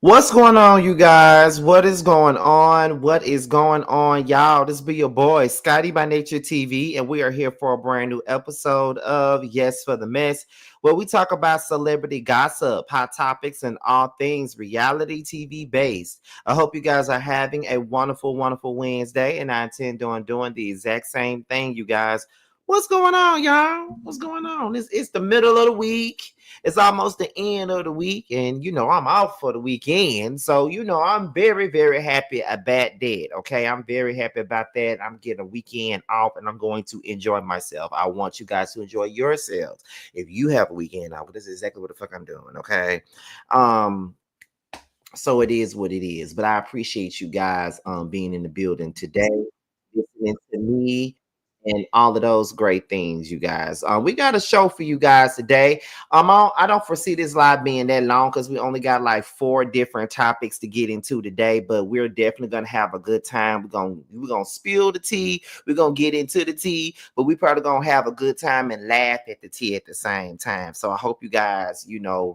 What's going on, you guys? What is going on? What is going on, y'all? This be your boy, Scotty by Nature TV, and we are here for a brand new episode of Yes for the Mess, where we talk about celebrity gossip, hot topics, and all things reality TV based. I hope you guys are having a wonderful, wonderful Wednesday, and I intend on doing the exact same thing, you guys. What's going on, y'all? What's going on? It's the middle of the week. It's almost the end of the week, and I'm out for the weekend. So I'm very, very happy about that. Okay, I'm very happy about that. I'm getting a weekend off, and I'm going to enjoy myself. I want you guys to enjoy yourselves. If you have a weekend off, this is exactly what the fuck I'm doing. Okay, um. So it is what it is, but I appreciate you guys being in the building today, listening to me, and all of those great things, you guys. We got a show for you guys today. I don't foresee this live being that long because we only got like 4 different topics to get into today, but we're definitely gonna have a good time. We're gonna spill the tea. We're gonna get into the tea, but we probably gonna have a good time and laugh at the tea at the same time. So I hope you guys,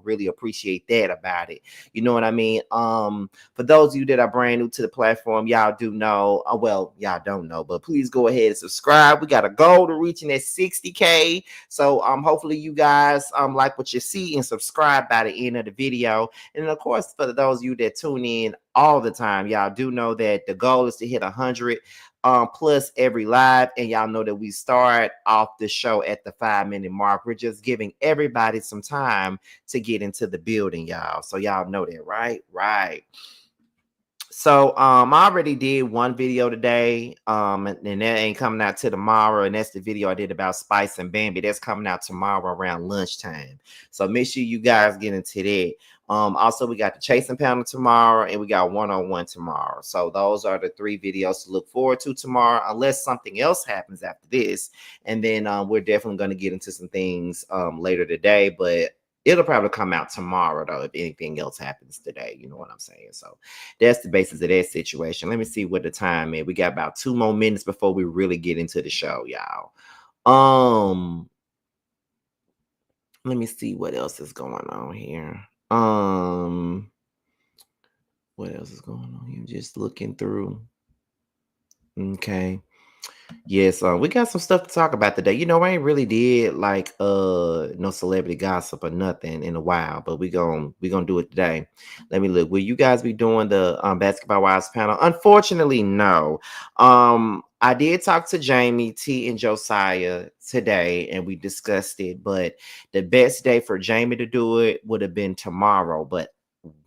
really appreciate that about it. You know what I mean? For those of you that are brand new to the platform, y'all do know. Well, y'all don't know, but please go ahead and subscribe. We got a goal to reaching that 60K. So hopefully you guys like what you see and subscribe by the end of the video. And of course, for those of you that tune in all the time, y'all do know that the goal is to hit 100 plus every live, and y'all know that we start off the show at the 5-minute mark. We're just giving everybody some time to get into the building, y'all. So y'all know that, right. So I already did one video today, and that ain't coming out till tomorrow, and that's the video I did about Spice and Bambi. That's coming out tomorrow around lunchtime. So make sure you guys get into that. Also, we got the chasing panel tomorrow, and we got one-on-one tomorrow. So those are the 3 videos to look forward to tomorrow, unless something else happens after this. And then we're definitely going to get into some things later today, but it'll probably come out tomorrow, though, if anything else happens today. You know what I'm saying? So that's the basis of that situation. Let me see what the time is. We got about 2 more minutes before we really get into the show, y'all. Let me see what else is going on here. What else is going on here? Just looking through. Okay. Yes, we got some stuff to talk about today. I ain't really did like no celebrity gossip or nothing in a while, but we gonna do it today. Let me look. Will you guys be doing the basketball wives panel? Unfortunately, no. I did talk to Jamie, T, and Josiah today, and we discussed it, but the best day for Jamie to do it would have been tomorrow, but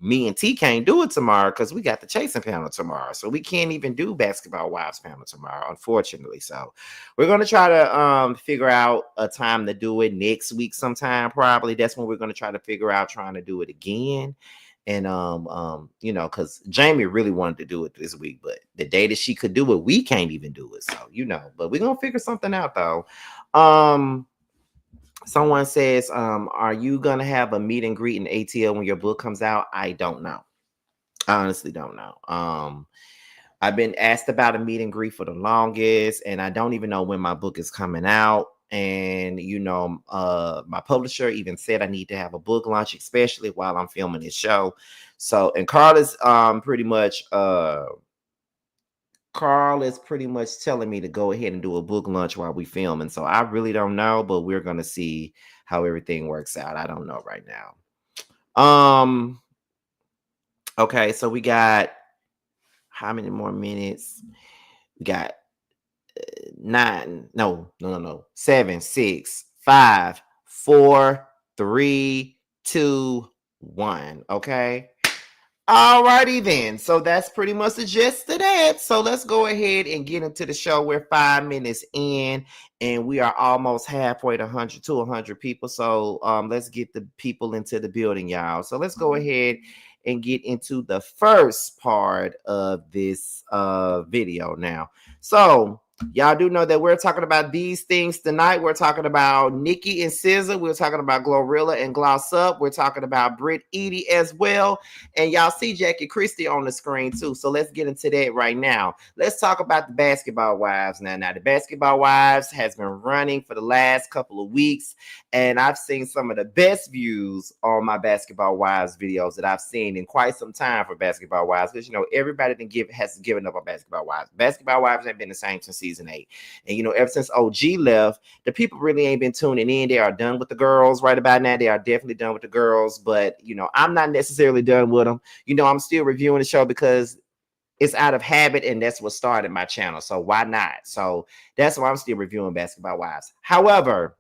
me and T can't do it tomorrow because we got the chasing panel tomorrow. So we can't even do basketball wives panel tomorrow, unfortunately. So we're gonna try to figure out a time to do it next week sometime. Probably that's when we're gonna try to figure out trying to do it again. And because Jamie really wanted to do it this week, but the day that she could do it, we can't even do it. So but we're gonna figure something out though. Someone says, are you gonna have a meet and greet in ATL when your book comes out? I don't know. I honestly don't know. I've been asked about a meet and greet for the longest, and I don't even know when my book is coming out. And my publisher even said I need to have a book launch, especially while I'm filming this show. So, and Carl is pretty much telling me to go ahead and do a book launch while we film. And so I really don't know, but we're going to see how everything works out. I don't know right now. Okay, so we got how many more minutes? We got 7, 6, 5, 4, 3, 2, 1. Okay. Alrighty then. So that's pretty much the gist of that. So let's go ahead and get into the show. We're 5 minutes in, and we are almost halfway to 100 people. So let's get the people into the building, y'all. So let's go ahead and get into the first part of this video now. So Y'all do know that we're talking about these things tonight. We're talking about Nicki and SZA. We're talking about Glorilla and Gloss Up. We're talking about Brit Eady as well. And y'all see Jackie Christie on the screen too. So let's get into that right now. Let's talk about the Basketball Wives now. Now, the Basketball Wives has been running for the last couple of weeks, and I've seen some of the best views on my Basketball Wives videos that I've seen in quite some time for Basketball Wives, because everybody has given up on Basketball Wives. Basketball Wives have been the same since season 8, and ever since OG left, the people really ain't been tuning in. They are done with the girls right about now. They are definitely done with the girls, but I'm not necessarily done with them. I'm still reviewing the show because it's out of habit, and that's what started my channel. So why not? So that's why I'm still reviewing Basketball Wives. However,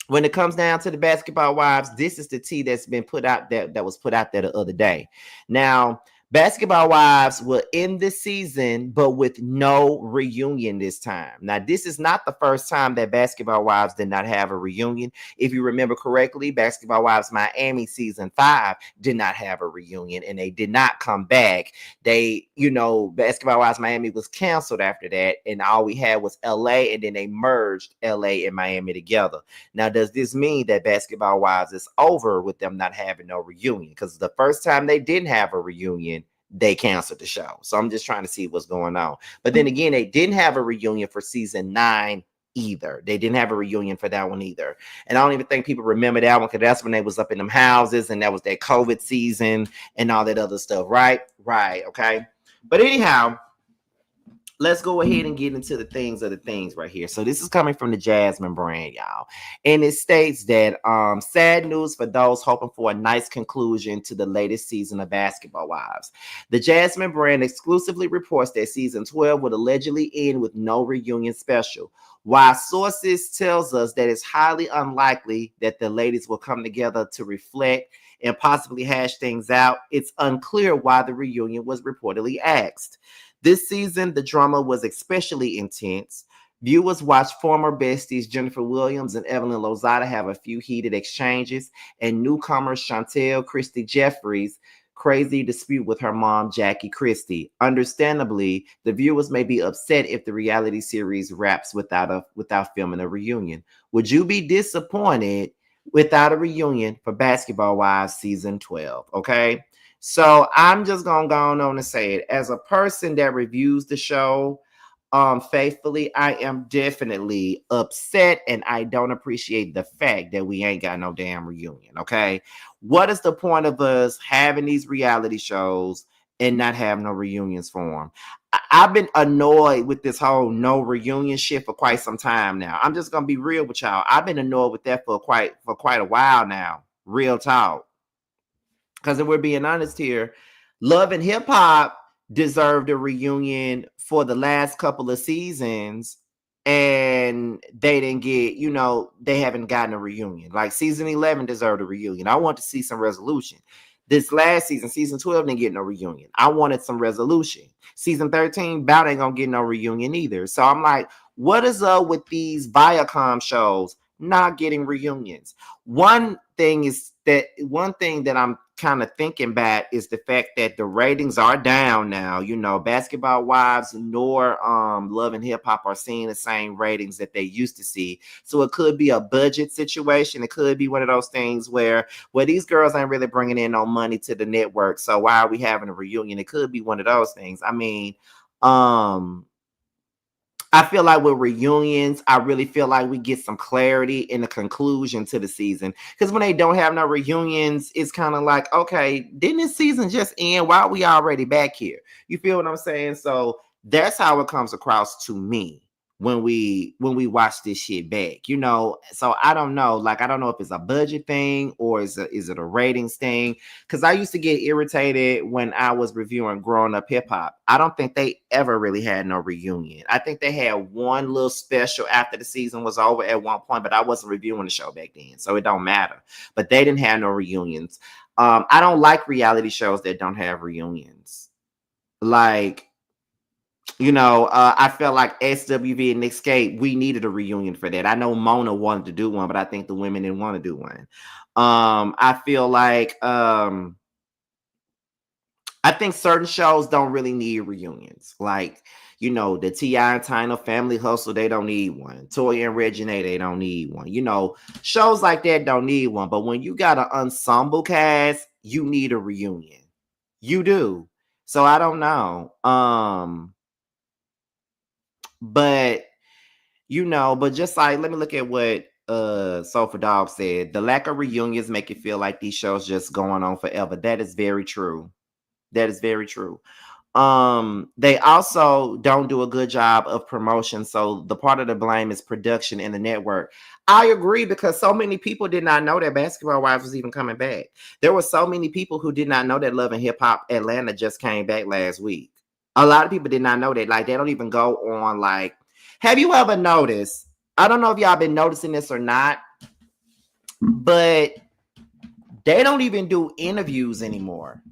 when it comes down to the Basketball Wives, this is the tea that's been put out there, that was put out there the other day. Now, Basketball Wives will end this season, but with no reunion this time. Now, this is not the first time that Basketball Wives did not have a reunion. If you remember correctly, Basketball Wives Miami season 5 did not have a reunion, and they did not come back. Basketball Wives Miami was canceled after that, and all we had was LA, and then they merged LA and Miami together. Now, does this mean that Basketball Wives is over with them not having no reunion? Because the first time they didn't have a reunion, they canceled the show. So I'm just trying to see what's going on. But then again, they didn't have a reunion for season 9 either. They didn't have a reunion for that one either. And I don't even think people remember that one, because that's when they was up in them houses, and that was that COVID season and all that other stuff, right? Right, okay. But anyhow, let's go ahead and get into the things right here. So this is coming from the Jasmine brand, y'all. And it states that sad news for those hoping for a nice conclusion to the latest season of Basketball Wives. The Jasmine brand exclusively reports that season 12 would allegedly end with no reunion special. While sources tells us that it's highly unlikely that the ladies will come together to reflect and possibly hash things out, it's unclear why the reunion was reportedly axed. This season, the drama was especially intense. Viewers watched former besties Jennifer Williams and Evelyn Lozada have a few heated exchanges, and newcomers Chantel Christie Jeffries crazy dispute with her mom, Jackie Christie. Understandably, the viewers may be upset if the reality series wraps without filming a reunion. Would you be disappointed without a reunion for Basketball Wives season 12? Okay. So I'm just gonna go on and say it. As a person that reviews the show faithfully, I am definitely upset, and I don't appreciate the fact that we ain't got no damn reunion. Okay. What is the point of us having these reality shows and not have no reunions for them? I've been annoyed with this whole no reunion shit for quite some time now. I'm just gonna be real with y'all. I've been annoyed with that for quite a while now. Real talk. Because if we're being honest here, Love and Hip Hop deserved a reunion for the last couple of seasons, and they didn't get, they haven't gotten a reunion. Like season 11 deserved a reunion. I want to see some resolution. This last season 12 didn't get no reunion. I wanted some resolution. Season 13, Bout ain't gonna get no reunion either. So I'm like, what is up with these Viacom shows not getting reunions? One thing that I'm kind of thinking back is the fact that the ratings are down now. Basketball Wives nor Love and Hip Hop are seeing the same ratings that they used to see. So it could be a budget situation. It could be one of those things where these girls ain't really bringing in no money to the network. So why are we having a reunion? It could be one of those things. I mean, I feel like with reunions, I really feel like we get some clarity in the conclusion to the season. Because when they don't have no reunions, it's kind of like, okay, didn't this season just end? Why are we already back here? You feel what I'm saying? So that's how it comes across to me when we watch this shit back. So I don't know. Like, I don't know if it's a budget thing or is it a ratings thing? Because I used to get irritated when I was reviewing Growing Up Hip Hop. I don't think they ever really had no reunion. I think they had one little special after the season was over at one point, but I wasn't reviewing the show back then, so it don't matter. But they didn't have no reunions. I don't like reality shows that don't have reunions. Like, I felt like SWV and Escape, we needed a reunion for that. I know Mona wanted to do one, but I think the women didn't want to do one. I feel like I think certain shows don't really need reunions. Like, You know, the T.I. and Tina Family Hustle, they don't need one. Toya and Reginae, they don't need one. You know, shows like that don't need one. But when you got an ensemble cast, you need a reunion. You do. So I don't know. But you know, but just like, let me look at what Sofa Dog said. The lack of reunions make it feel like these shows just going on forever. That is very true. That is very true. They also don't do a good job of promotion, so the part of the blame is production and the network. I agree, because so many people did not know that Basketball Wives was even coming back. There were so many people who did not know that Love and Hip Hop Atlanta just came back last week. A lot of people did not know that. Like, they don't even go on, like, have you ever noticed, I don't know if y'all been noticing this or not, but they don't even do interviews anymore.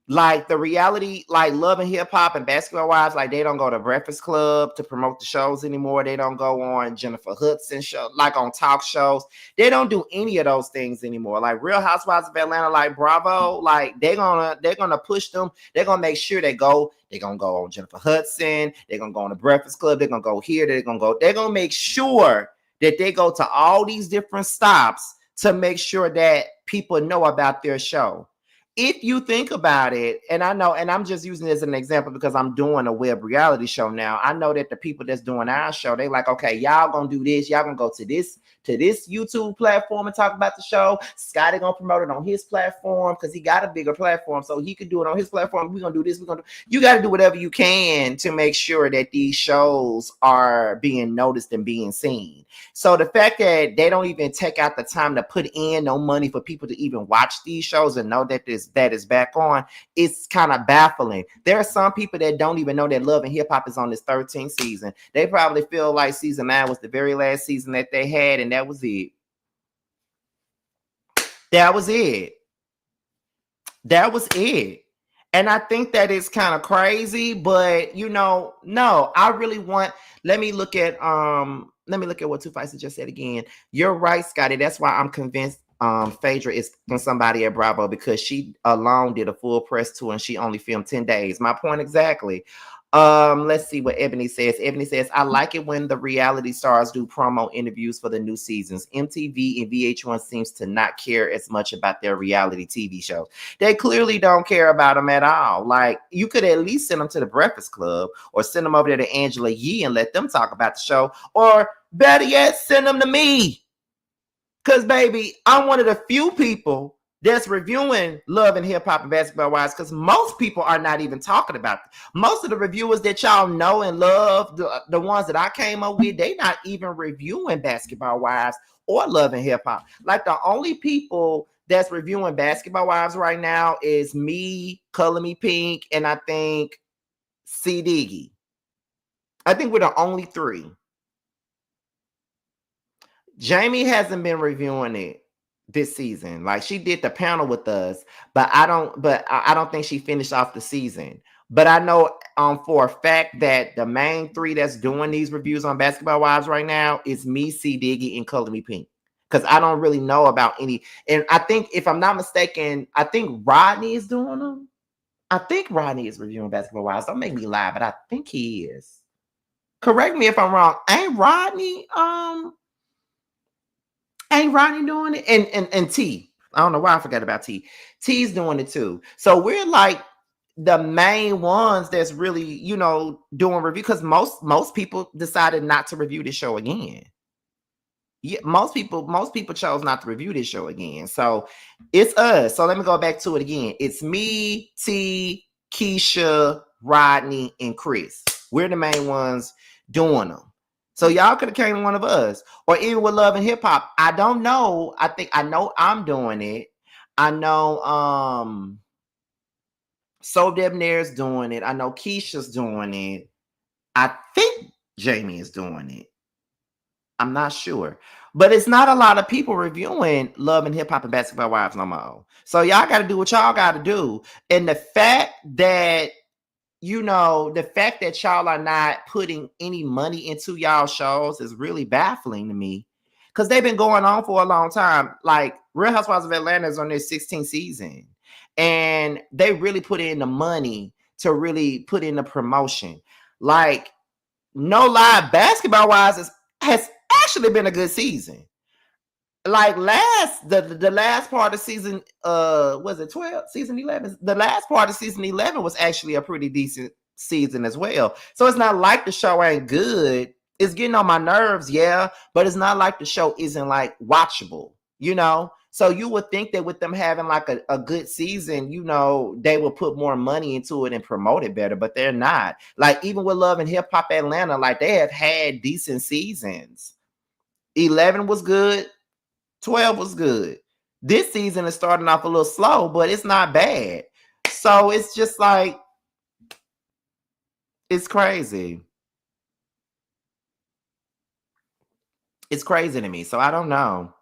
Like, the reality, like Love and Hip Hop and Basketball Wives, like, they don't go to Breakfast Club to promote the shows anymore. They don't go on Jennifer Hudson show, like on talk shows. They don't do any of those things anymore. Like Real Housewives of Atlanta, like Bravo, like they're gonna push them. They're gonna make sure they're gonna go on Jennifer Hudson. They're gonna go on the Breakfast Club. They're gonna go here. They're gonna make sure that they go to all these different stops to make sure that people know about their show. If you think about it, and I know, and I'm just using this as an example because I'm doing a web reality show now. I know that the people that's doing our show, they like, okay, y'all gonna do this, y'all gonna go to this YouTube platform and talk about the show. Scotty gonna promote it on his platform because he got a bigger platform, so he could do it on his platform. We're gonna do this, you got to do whatever you can to make sure that these shows are being noticed and being seen. So the fact that they don't even take out the time to put in no money for people to even watch these shows and know that that is back on, it's kind of baffling. There are some people that don't even know that Love and Hip Hop is on this 13th season. They probably feel like season 9 was the very last season that they had, and that was it. That was it. That was it. And I think that is kind of crazy, but you know, no, I really want, let me look at what Two Fights just said again. You're right, Scotty. That's why I'm convinced Phaedra is from somebody at Bravo, because she alone did a full press tour and she only filmed 10 days. My point exactly. Let's see what Ebony says. Ebony says, I like it when the reality stars do promo interviews for the new seasons. MTV and VH1 seems to not care as much about their reality TV shows. They clearly don't care about them at all. Like, you could at least send them to the Breakfast Club or send them over there to Angela Yee and let them talk about the show, or better yet, send them to me. Because, baby, I'm one of the few people that's reviewing Love and Hip Hop and Basketball Wives, because most people are not even talking about it. Most of the reviewers that y'all know and love, the ones that I came up with, they not even reviewing Basketball Wives or Love and Hip Hop. Like, the only people that's reviewing Basketball Wives right now is me, Color Me Pink, and I think C. Diggy. I think we're the only three. Jamie hasn't been reviewing it this season. Like, she did the panel with us, but I don't think she finished off the season. But I know for a fact that the main three that's doing these reviews on Basketball Wives right now is me, C. Diggy, and Color Me Pink. Because I don't really know about any. And I think, if I'm not mistaken, I think Rodney is doing them. I think Rodney is reviewing Basketball Wives. Don't make me lie, but I think he is. Correct me if I'm wrong. Ain't Rodney doing it? And T. I don't know why I forgot about T. T's doing it too. So we're like the main ones that's really, you know, doing review, because most people decided not to review this show again. Yeah, most people chose not to review this show again. So it's us. So let me go back to it again. It's me, T, Keisha, Rodney, and Chris. We're the main ones doing them. So y'all could have came to one of us, or even with Love and Hip Hop. I don't know. I know I'm doing it. I know So Debonair's doing it. I know Keisha's doing it. I think Jamie is doing it. I'm not sure. But it's not a lot of people reviewing Love and Hip Hop and Basketball Wives no more. So y'all got to do what y'all got to do. And the fact that, you know, the fact that y'all are not putting any money into y'all shows is really baffling to me, because they've been going on for a long time. Like, Real Housewives of Atlanta is on their 16th season, and they really put in the money to really put in the promotion. Like, no lie, basketball wise, has actually been a good season. Like the last part of season, was it 12? Season 11? The last part of season 11 was actually a pretty decent season as well. So it's not like the show ain't good. It's getting on my nerves, yeah, but it's not like the show isn't like watchable, you know? So you would think that with them having like a good season, you know, they would put more money into it and promote it better, but they're not. Like, even with Love and Hip Hop Atlanta, like, they have had decent seasons. 11 was good. 12 was good. This season is starting off a little slow, but it's not bad. So it's just like, it's crazy. It's crazy to me. So I don't know.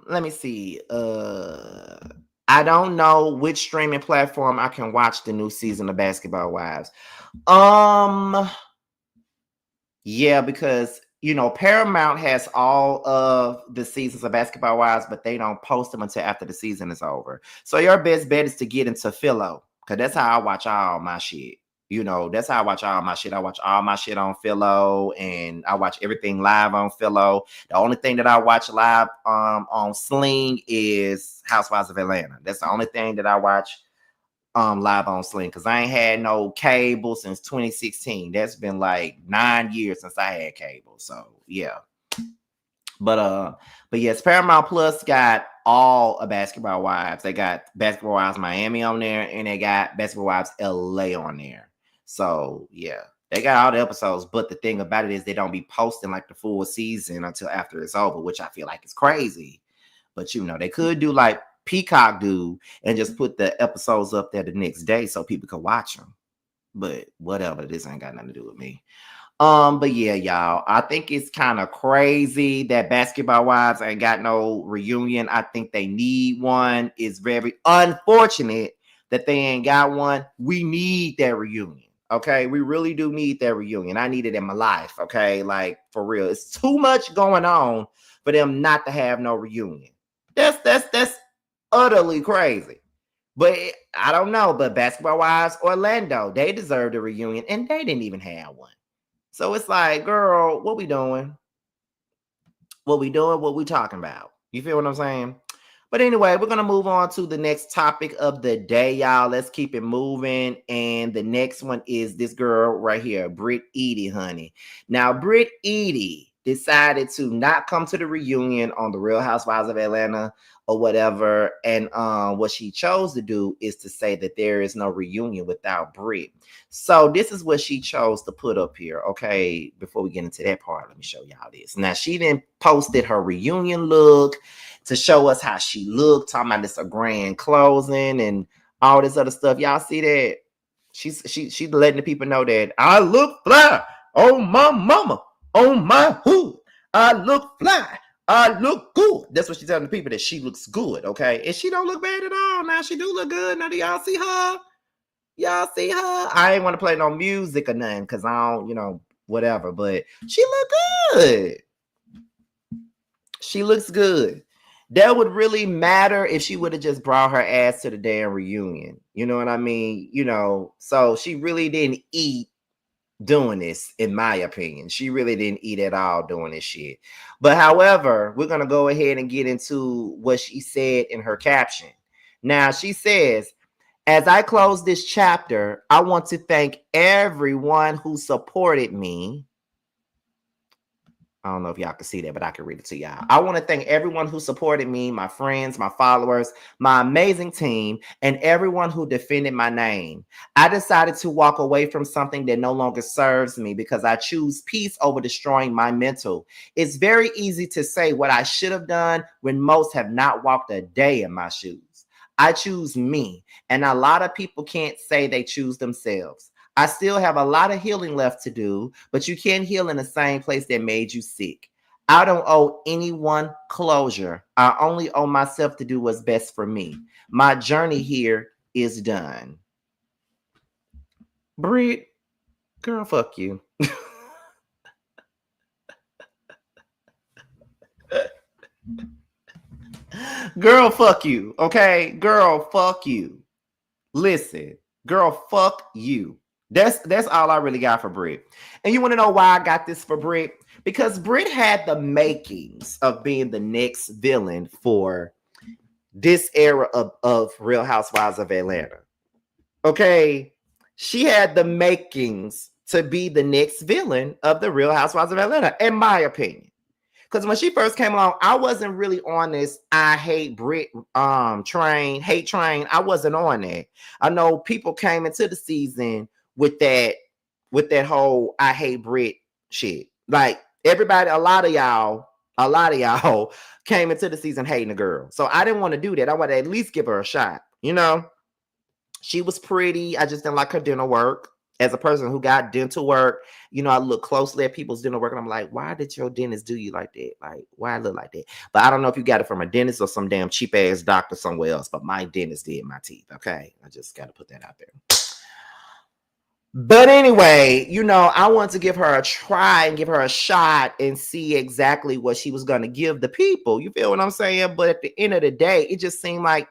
Let me see. I don't know which streaming platform I can watch the new season of Basketball Wives. Yeah, because Paramount has all of the seasons of Basketball Wives, but they don't post them until after the season is over. So your best bet is to get into Philo, because that's how I watch all my shit. That's how I watch all my shit. I watch all my shit on Philo, and I watch everything live on Philo. The only thing that I watch live on Sling is Housewives of Atlanta. That's the only thing that I watch live on Sling, because I ain't had no cable since 2016. That's been like 9 years since I had cable. So yeah. But yes, Paramount Plus got all of Basketball Wives. They got Basketball Wives Miami on there, and they got Basketball Wives LA on there. So yeah, they got all the episodes. But the thing about it is they don't be posting like the full season until after it's over, which I feel like is crazy. But they could do like Peacock do and just put the episodes up there the next day so people can watch them. But whatever, this ain't got nothing to do with me. But yeah, y'all, I think it's kind of crazy that Basketball Wives ain't got no reunion. I think they need one. It's very unfortunate that they ain't got one. We need that reunion. Okay, we really do need that reunion. I need it in my life. Okay, like, for real, it's too much going on for them not to have no reunion. That's utterly crazy. But I don't know. But Basketball Wives Orlando, they deserved a reunion, and they didn't even have one. So it's like, girl, what we doing? What we doing? What we talking about? You feel what I'm saying? But anyway, we're going to move on to the next topic of the day, y'all. Let's keep it moving. And the next one is this girl right here, Brit Eady, honey. Now, Brit Eady decided to not come to the reunion on The Real Housewives of Atlanta or whatever. And what she chose to do is to say that there is no reunion without Brit. So this is what she chose to put up here. Okay, before we get into that part, let me show y'all this. Now, she then posted her reunion look to show us how she looked, talking about this a grand closing and all this other stuff. Y'all see that? She's letting the people know that I look fly on my mama, on my hood. I look fly. I look good. That's what she's telling the people, that she looks good, okay? And she don't look bad at all. Now she do look good. Now do y'all see her? Y'all see her? I ain't want to play no music or nothing because I don't, whatever. But she look good. She looks good. That would really matter if she would have just brought her ass to the damn reunion. You know what I mean? So she really didn't eat doing this, in my opinion. She really didn't eat at all doing this shit. But however, we're going to go ahead and get into what she said in her caption. Now, she says, as I close this chapter, I want to thank everyone who supported me. I don't know if y'all can see that, but I can read it to y'all. I want to thank everyone who supported me, my friends, my followers, my amazing team, and everyone who defended my name. I decided to walk away from something that no longer serves me because I choose peace over destroying my mental. It's very easy to say what I should have done when most have not walked a day in my shoes. I choose me, and a lot of people can't say they choose themselves. I still have a lot of healing left to do, but you can't heal in the same place that made you sick. I don't owe anyone closure. I only owe myself to do what's best for me. My journey here is done. Brit, girl, fuck you. Girl, fuck you. Okay? Girl, fuck you. Listen, girl, fuck you. That's all I really got for Brit. And you want to know why I got this for Brit? Because Brit had the makings of being the next villain for this era of Real Housewives of Atlanta. Okay. She had the makings to be the next villain of the Real Housewives of Atlanta, in my opinion. Because when she first came along, I wasn't really on this I hate Brit hate train. I wasn't on that. I know people came into the season with that whole I hate Brit shit. Like everybody, a lot of y'all came into the season hating the girl. So I didn't want to do that. I wanted to at least give her a shot. You know, she was pretty. I just didn't like her dental work. As a person who got dental work, you know, I look closely at people's dental work and I'm like, why did your dentist do you like that? Like, why I look like that? But I don't know if you got it from a dentist or some damn cheap ass doctor somewhere else, but my dentist did my teeth. Okay. I just got to put that out there. But anyway, you know, I wanted to give her a try and give her a shot and see exactly what she was going to give the people. You feel what I'm saying? But at the end of the day, it just seemed like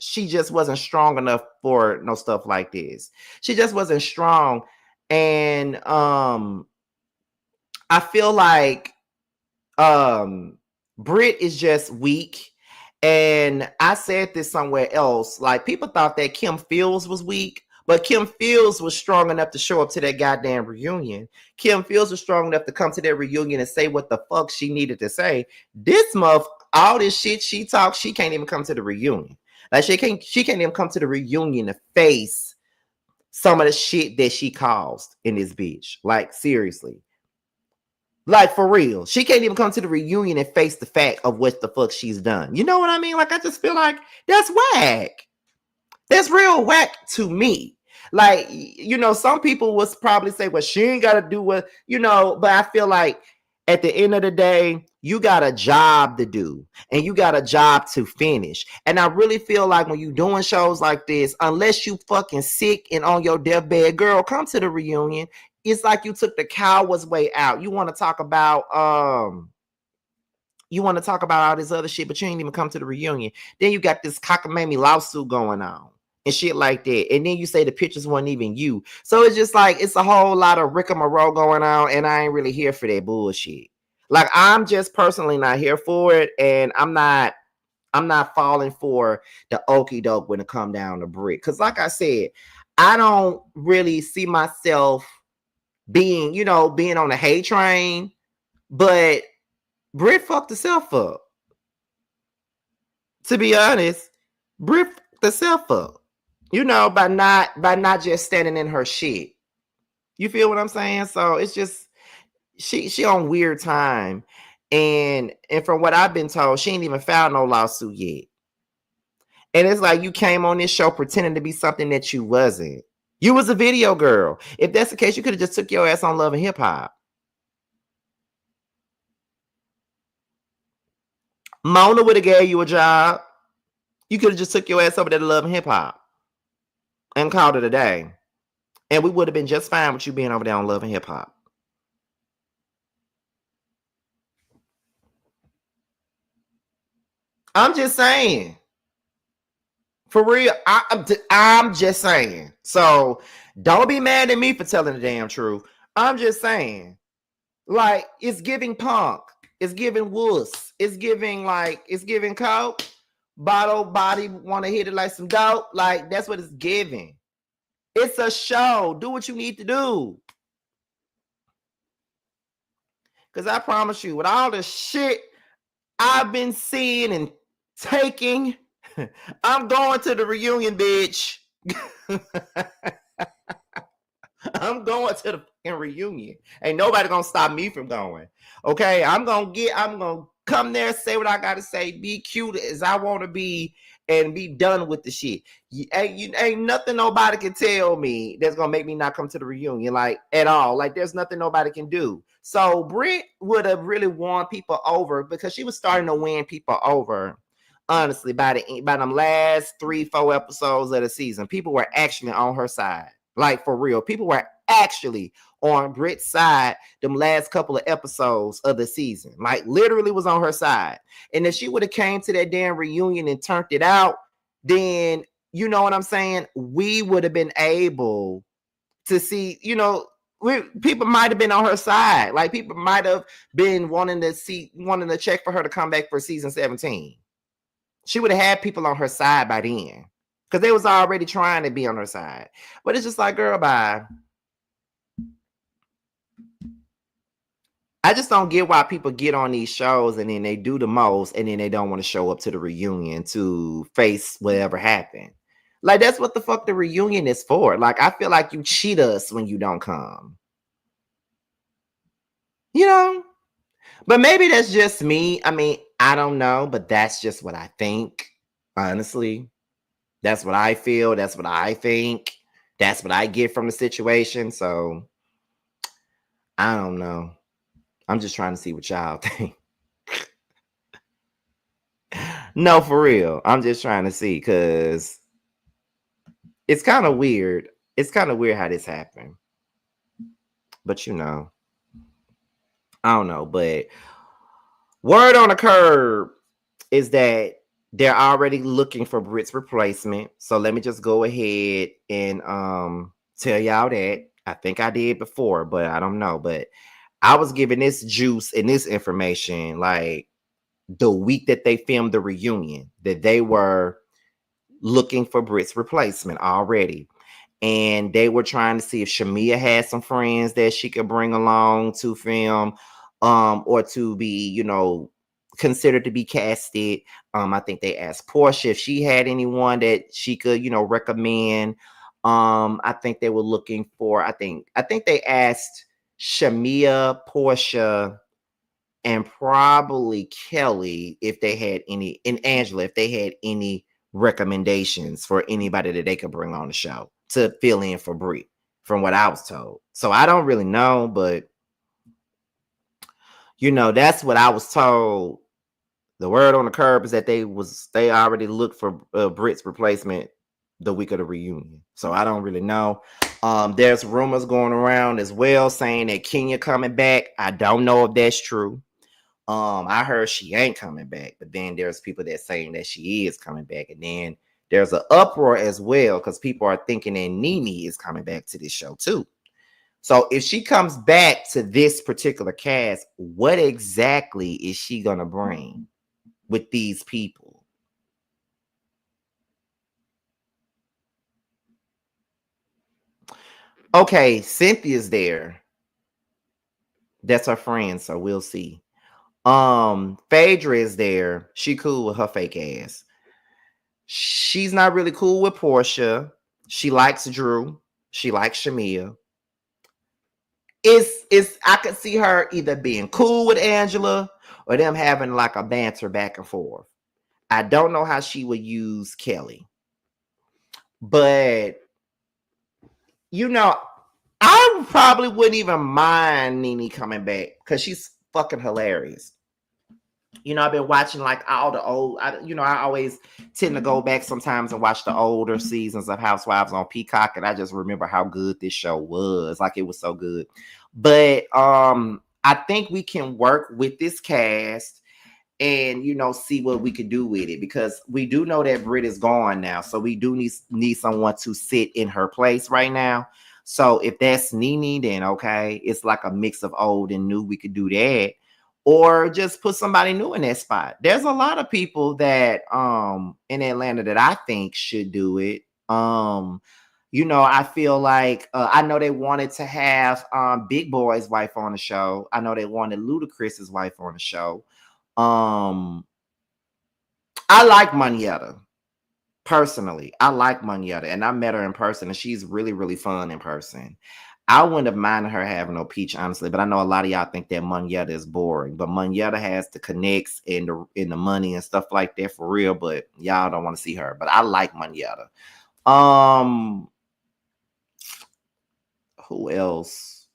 she just wasn't strong enough for no stuff like this. She just wasn't strong. And I feel like Brit is just weak. And I said this somewhere else. Like people thought that Kim Fields was weak, but Kim Fields was strong enough to show up to that goddamn reunion. Kim Fields was strong enough to come to that reunion and say what the fuck she needed to say. This month, all this shit she talks, she can't even come to the reunion. Like she can't even come to the reunion to face some of the shit that she caused in this bitch. Like seriously. Like for real. She can't even come to the reunion and face the fact of what the fuck she's done. You know what I mean? Like I just feel like that's whack. That's real whack to me. Like, you know, some people would probably say, well, she ain't got to do what, you know, but I feel like at the end of the day, you got a job to do and you got a job to finish. And I really feel like when you doing shows like this, unless you fucking sick and on your deathbed, girl, come to the reunion. It's like you took the coward's way out. You want to talk about all this other shit, but you ain't even come to the reunion. Then you got this cockamamie lawsuit going on and shit like that. And then you say the pictures weren't even you. So it's just like it's a whole lot of rigmarole going on, and I ain't really here for that bullshit. Like I'm just personally not here for it, and I'm not falling for the okie doke when it come down to Brit. Because like I said, I don't really see myself being on the hate train, but Brit fucked herself up. To be honest, Brit fucked herself up. You know, by not just standing in her shit. You feel what I'm saying? So it's just she on weird time. And from what I've been told, she ain't even filed no lawsuit yet. And it's like you came on this show pretending to be something that you wasn't. You was a video girl. If that's the case, you could have just took your ass on Love and Hip Hop. Mona would have gave you a job. You could have just took your ass over there to Love and Hip Hop and called it a day. And we would have been just fine with you being over there on Love and Hip Hop. I'm just saying. For real, I'm just saying. So don't be mad at me for telling the damn truth. I'm just saying. Like, it's giving punk. It's giving wuss. It's giving coke. Bottle body want to hit it like some dope. Like, that's what it's giving. It's a show. Do what you need to do. Because I promise you, with all the shit I've been seeing and taking, I'm going to the reunion, bitch. I'm going to the fucking reunion. Ain't nobody gonna stop me from going. Okay, I'm gonna come there, say what I gotta say, be cute as I want to be, and be done with the shit. Ain't nothing nobody can tell me that's gonna make me not come to the reunion, like at all. Like there's nothing nobody can do. So Brit would have really won people over because she was starting to win people over. Honestly, by them last 3-4 episodes of the season, people were actually on her side. Like for real, people were actually on Brit's side them last couple of episodes of the season. Like literally was on her side. And if she would have came to that damn reunion and turned it out, then you know what I'm saying? We would have been able to see, people might have been on her side. Like people might have been wanting to check for her to come back for season 17. She would have had people on her side by then. Because they was already trying to be on her side. But it's just like, girl, bye. I just don't get why people get on these shows and then they do the most and then they don't want to show up to the reunion to face whatever happened. Like, that's what the fuck the reunion is for. Like, I feel like you cheat us when you don't come. But maybe that's just me. I mean, I don't know, but that's just what I think. Honestly, that's what I feel. That's what I think. That's what I get from the situation. So, I don't know. I'm just trying to see what y'all think. No, for real. I'm just trying to see because it's kind of weird. It's kind of weird how this happened. But I don't know. But word on the curb is that they're already looking for Brit's replacement. So let me just go ahead and tell y'all that. I think I did before, but I don't know. But I was giving this juice and this information like the week that they filmed the reunion, that they were looking for Brit's replacement already. And they were trying to see if Shamia had some friends that she could bring along to film, or to be, considered to be casted. I think they asked Portia if she had anyone that she could, recommend. I think they were looking for, I think they asked Shamia, Portia, and probably Kelly if they had any, and Angela if they had any recommendations for anybody that they could bring on the show to fill in for Brit, from what I was told. So I don't really know, but that's what I was told. The word on the curb is that they already looked for Brit's replacement the week of the reunion. So I don't really know. There's rumors going around as well saying that Kenya coming back. I don't know if that's true. I heard she ain't coming back, but then there's people that saying that she is coming back, and then there's an uproar as well because people are thinking that Nene is coming back to this show too. So if she comes back to this particular cast, what exactly is she gonna bring with these people? Okay, Cynthia's there. That's her friend, so we'll see. Phaedra is there. She cool with her fake ass. She's not really cool with Portia. She likes Drew. She likes Shamia. It's I could see her either being cool with Angela or them having like a banter back and forth. I don't know how she would use Kelly. But I probably wouldn't even mind Nene coming back because she's fucking hilarious. I've been watching like all the old, I always tend to go back sometimes and watch the older seasons of Housewives on Peacock. And I just remember how good this show was. Like, it was so good. But I think we can work with this cast and, see what we can do with it, because we do know that Brit is gone now. So we do need someone to sit in her place right now. So if that's Nene, then okay, it's like a mix of old and new. We could do that. Or just put somebody new in that spot. There's a lot of people that in Atlanta that I think should do it. I feel like I know they wanted to have Big Boy's wife on the show. I know they wanted Ludacris's wife on the show. I like Monietta. Personally, I like Monietta, and I met her in person, and she's really, really fun in person. I wouldn't have minded her having no Peach, honestly, but I know a lot of y'all think that Monietta is boring. But Monietta has the connects and the money and stuff like that for real. But y'all don't want to see her. But I like Monietta. Who else?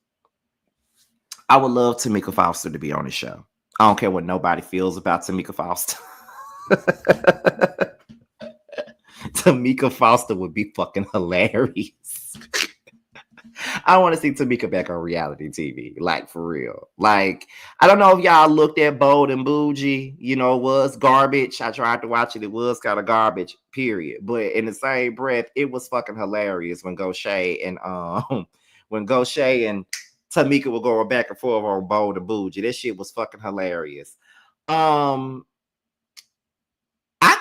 I would love Tamika Foster to be on the show. I don't care what nobody feels about Tamika Foster. Tamika Foster would be fucking hilarious. I want to see Tamika back on reality TV, like for real. Like, I don't know if y'all looked at Bold and Bougie. You know, it was garbage. I tried to watch it. It was kind of garbage, period. But in the same breath, it was fucking hilarious when Goshay and when Goshay and Tamika were going back and forth on Bold and Bougie. That shit was fucking hilarious. I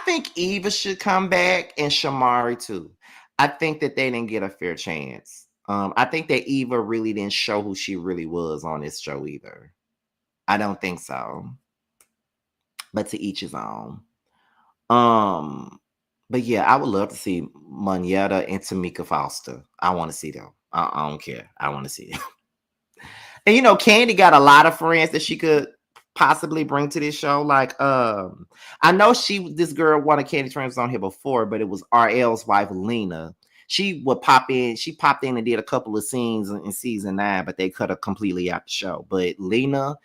think Eva should come back and Shamari too. I think that they didn't get a fair chance. I think that Eva really didn't show who she really was on this show either. I don't think so. But to each his own. But yeah, I would love to see Monyetta and Tamika Foster. I want to see them. I don't care. I want to see them. And you know, Candy got a lot of friends that she could possibly bring to this show. Like, I know this girl, one of Candy's friends was on here before, but it was RL's wife, Lena. She would pop in. She popped in and did a couple of scenes in season 9, but they cut her completely out the show. But Lena,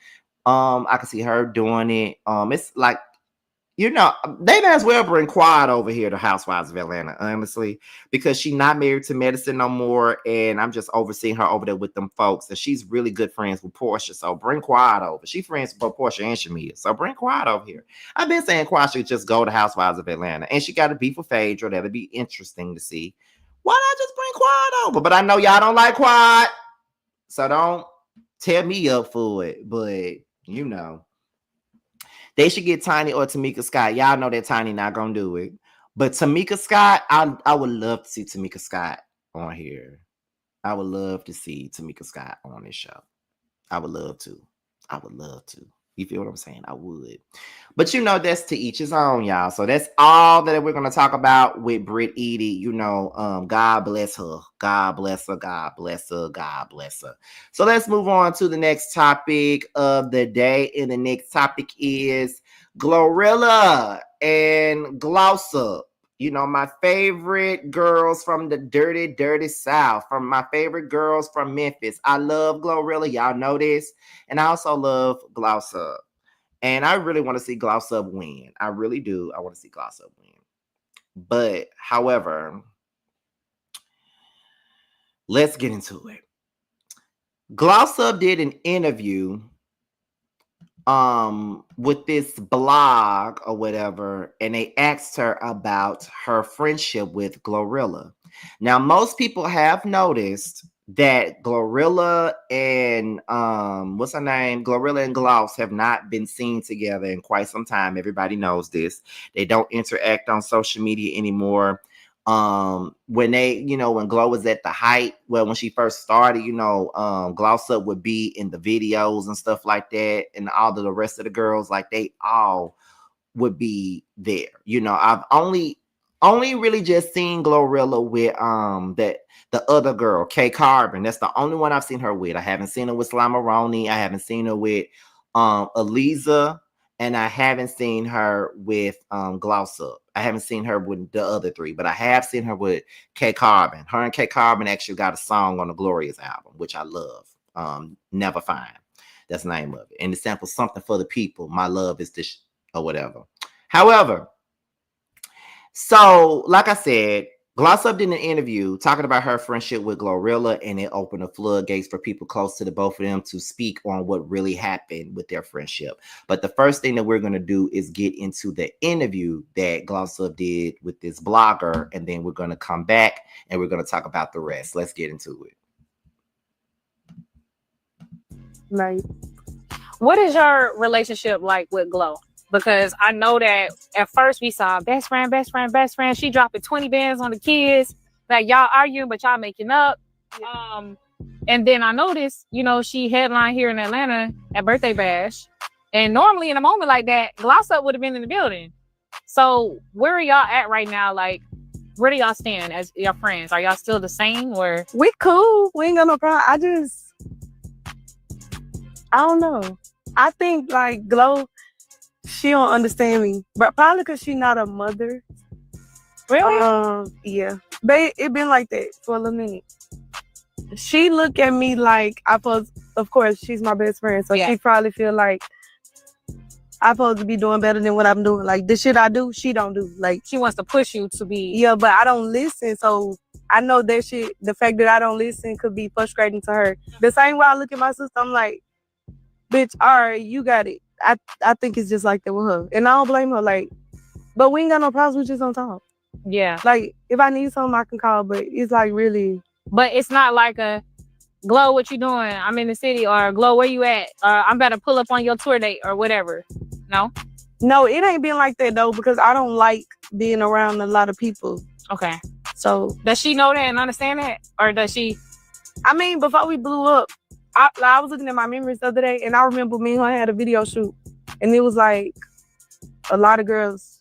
I can see her doing it. It's like, you know, they might as well bring Quad over here to Housewives of Atlanta, honestly, because she's not married to Medicine no more, and I'm just overseeing her over there with them folks, and she's really good friends with Portia, so bring Quad over. She's friends with both Portia and Shamia, so bring Quad over here. I've been saying Quad should just go to Housewives of Atlanta, and she got to beef with Phaedra. That'll be interesting to see. Why not just bring Quad over? But I know y'all don't like Quad, so don't tear me up for it, but you know. They should get Tiny or Tamika Scott. Y'all know that Tiny not gonna do it. But Tamika Scott, I would love to see Tamika Scott on here. I would love to see Tamika Scott on this show. I would love to. I would love to. You feel what I'm saying? I would. But you know, that's to each his own, y'all. So that's all that we're going to talk about with Brit Eady. You know, God bless her. God bless her. God bless her. God bless her. So let's move on to the next topic of the day. And the next topic is Glorilla and Gloss Up. You know, my favorite girls from the dirty, dirty South. From my favorite girls from Memphis. I love Glorilla. Y'all know this. And I also love Gloss Up. And I really want to see Gloss Up win. I really do. I want to see Gloss Up win. But, however, let's get into it. Gloss Up did an interview with this blog or whatever, and they asked her about her friendship with Glorilla. Now, most people have noticed that Glorilla and what's her name? Glorilla and Gloss have not been seen together in quite some time. Everybody knows this. They don't interact on social media anymore. When they, you know, when Glow was at the height, well, when she first started, you know, Gloss Up would be in the videos and stuff like that, and all of the rest of the girls, like they all would be there. You know, I've only really just seen Glorilla with the other girl, K Carbon. That's the only one I've seen her with. I haven't seen her with Slamaroni. I haven't seen her with Aliza, and I haven't seen her with Gloss Up. I haven't seen her with the other three, but I have seen her with K Carbon. Her and K Carbon actually got a song on the Glorious album, which I love. Never Fine. That's the name of it. And it samples Something for the People. My love is this or whatever. However, so like I said, Gloss Up did an interview talking about her friendship with Glorilla, and it opened the floodgates for people close to the both of them to speak on what really happened with their friendship. But the first thing that we're going to do is get into the interview that Gloss Up did with this blogger, and then we're going to come back and we're going to talk about the rest. Let's get into it. Right. What is your relationship like with Glow? Because I know that at first we saw best friend. She dropping 20 bands on the kids. Like y'all arguing, but y'all making up. And then I noticed, you know, she headlined here in Atlanta at Birthday Bash. And normally in a moment like that, Gloss Up would have been in the building. So where are y'all at right now? Like, where do y'all stand as your friends? Are y'all still the same or? We cool. We ain't got no problem. I don't know. I think like Glow, she don't understand me, but probably because she's not a mother. Really? Yeah. But it been like that for a little minute. She look at me like of course, she's my best friend, so she probably feel like I'm supposed to be doing better than what I'm doing. Like the shit I do, she don't do. Like she wants to push you to be. Yeah, but I don't listen, so I know that shit, the fact that I don't listen could be frustrating to her. The same way I look at my sister, I'm like, bitch, all right, you got it. I think it's just like that with her. And I don't blame her. Like, but we ain't got no problems, we just don't talk. Yeah. Like, if I need something, I can call, but it's like really. But it's not like a, Glow, what you doing? I'm in the city. Or Glow, where you at? I'm about to pull up on your tour date or whatever. No? No, it ain't been like that though, because I don't like being around a lot of people. Okay. So does she know that and understand that? Or does she? I mean, before we blew up, I was looking at my memories the other day, and I remember me and her had a video shoot, and it was like a lot of girls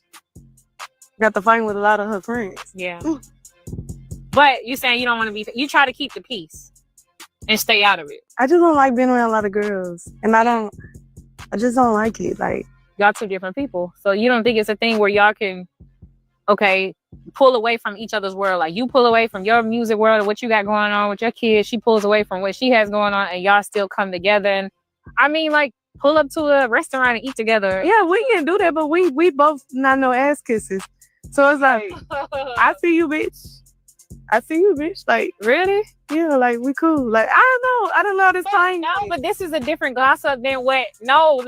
got to fight with a lot of her friends. Yeah. But you saying you don't want to be, you try to keep the peace and stay out of it. I just don't like being around a lot of girls, and I just don't like it. Like, y'all two different people, so you don't think it's a thing where y'all can, okay, pull away from each other's world? Like, you pull away from your music world and what you got going on with your kids, she pulls away from what she has going on, and y'all still come together and, I mean, like, pull up to a restaurant and eat together. Yeah, we can do that, but we both not no ass kisses. So it's like, I see you, bitch. I see you, bitch. Like, really? Yeah, like, we cool. Like, I don't know this time. No, but this is a different Gloss Up than what, no.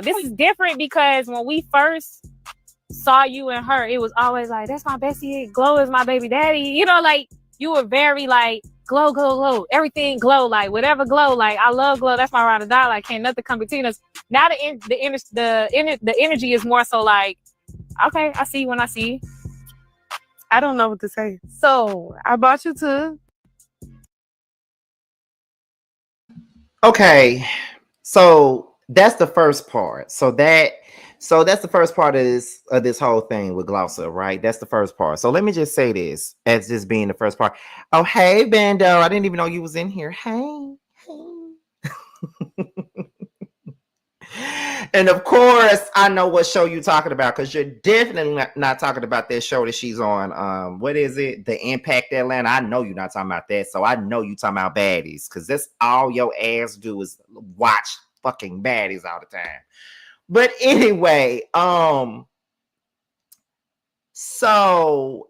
This is different because when we first saw you and her, it was always like, that's my bestie, Glow is my baby daddy. You know, like, you were very like, Glow, glow, glow, everything Glow, like, whatever Glow, like, I love Glow, that's my ride or die, like, can't nothing come between us. Now the energy is more so like, okay, I see you when I see you. I don't know what to say. So I bought you to. Okay, so that's the first part. So that's the first part of this whole thing with Gloss Up, right? That's the first part. So let me just say this as this being the first part. Oh, hey, Bando, I didn't even know you was in here. Hey. And of course, I know what show you're talking about, because you're definitely not talking about that show that she's on. What is it? The Impact Atlanta. I know you're not talking about that. So I know you're talking about baddies, because that's all your ass do is watch fucking baddies all the time. But anyway, so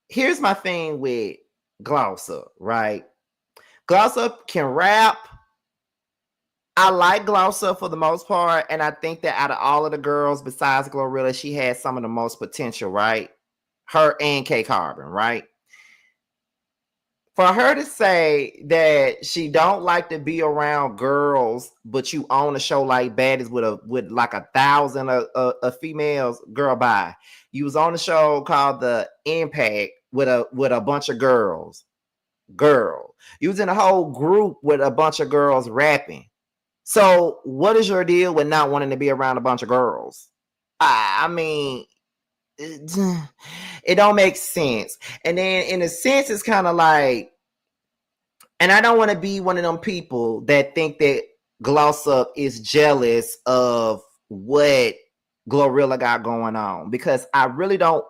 here's my thing with Gloss Up, right? Gloss Up can rap. I like Gloss Up for the most part, and I think that out of all of the girls besides Glorilla, she has some of the most potential, right? Her and K Carbon, right? For her to say that she don't like to be around girls, but you own a show like Baddies with like 1,000 of females, girl, bye. You was on a show called The Impact with a bunch of girls. Girl, you was in a whole group with a bunch of girls rapping. So what is your deal with not wanting to be around a bunch of girls? I mean, it don't make sense. And then in a sense, it's kind of like, and I don't want to be one of them people that think that Gloss Up is jealous of what Glorilla got going on, because I really don't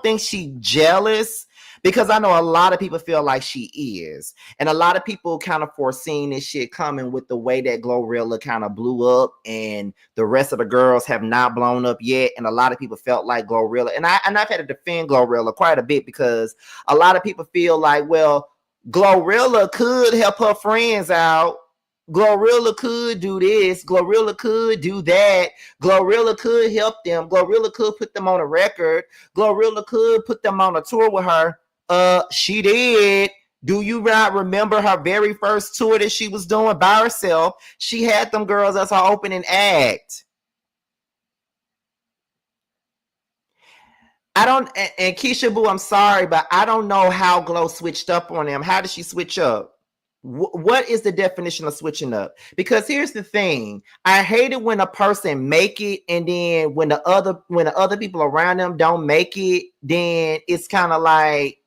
think she jealous, because I know a lot of people feel like she is, and a lot of people kind of foreseen this shit coming with the way that Glorilla kind of blew up, and the rest of the girls have not blown up yet, and a lot of people felt like Glorilla, and I've had to defend Glorilla quite a bit, because a lot of people feel like, well, Glorilla could help her friends out. Glorilla could do this. Glorilla could do that. Glorilla could help them. Glorilla could put them on a record. Glorilla could put them on a tour with her. She did. Do you not remember her very first tour that she was doing by herself? She had them girls as her opening act. I don't, and Keisha Boo, I'm sorry, but I don't know how Glow switched up on them. How did she switch up? What is the definition of switching up? Because here's the thing. I hate it when a person make it, and then when the other people around them don't make it, then it's kind of like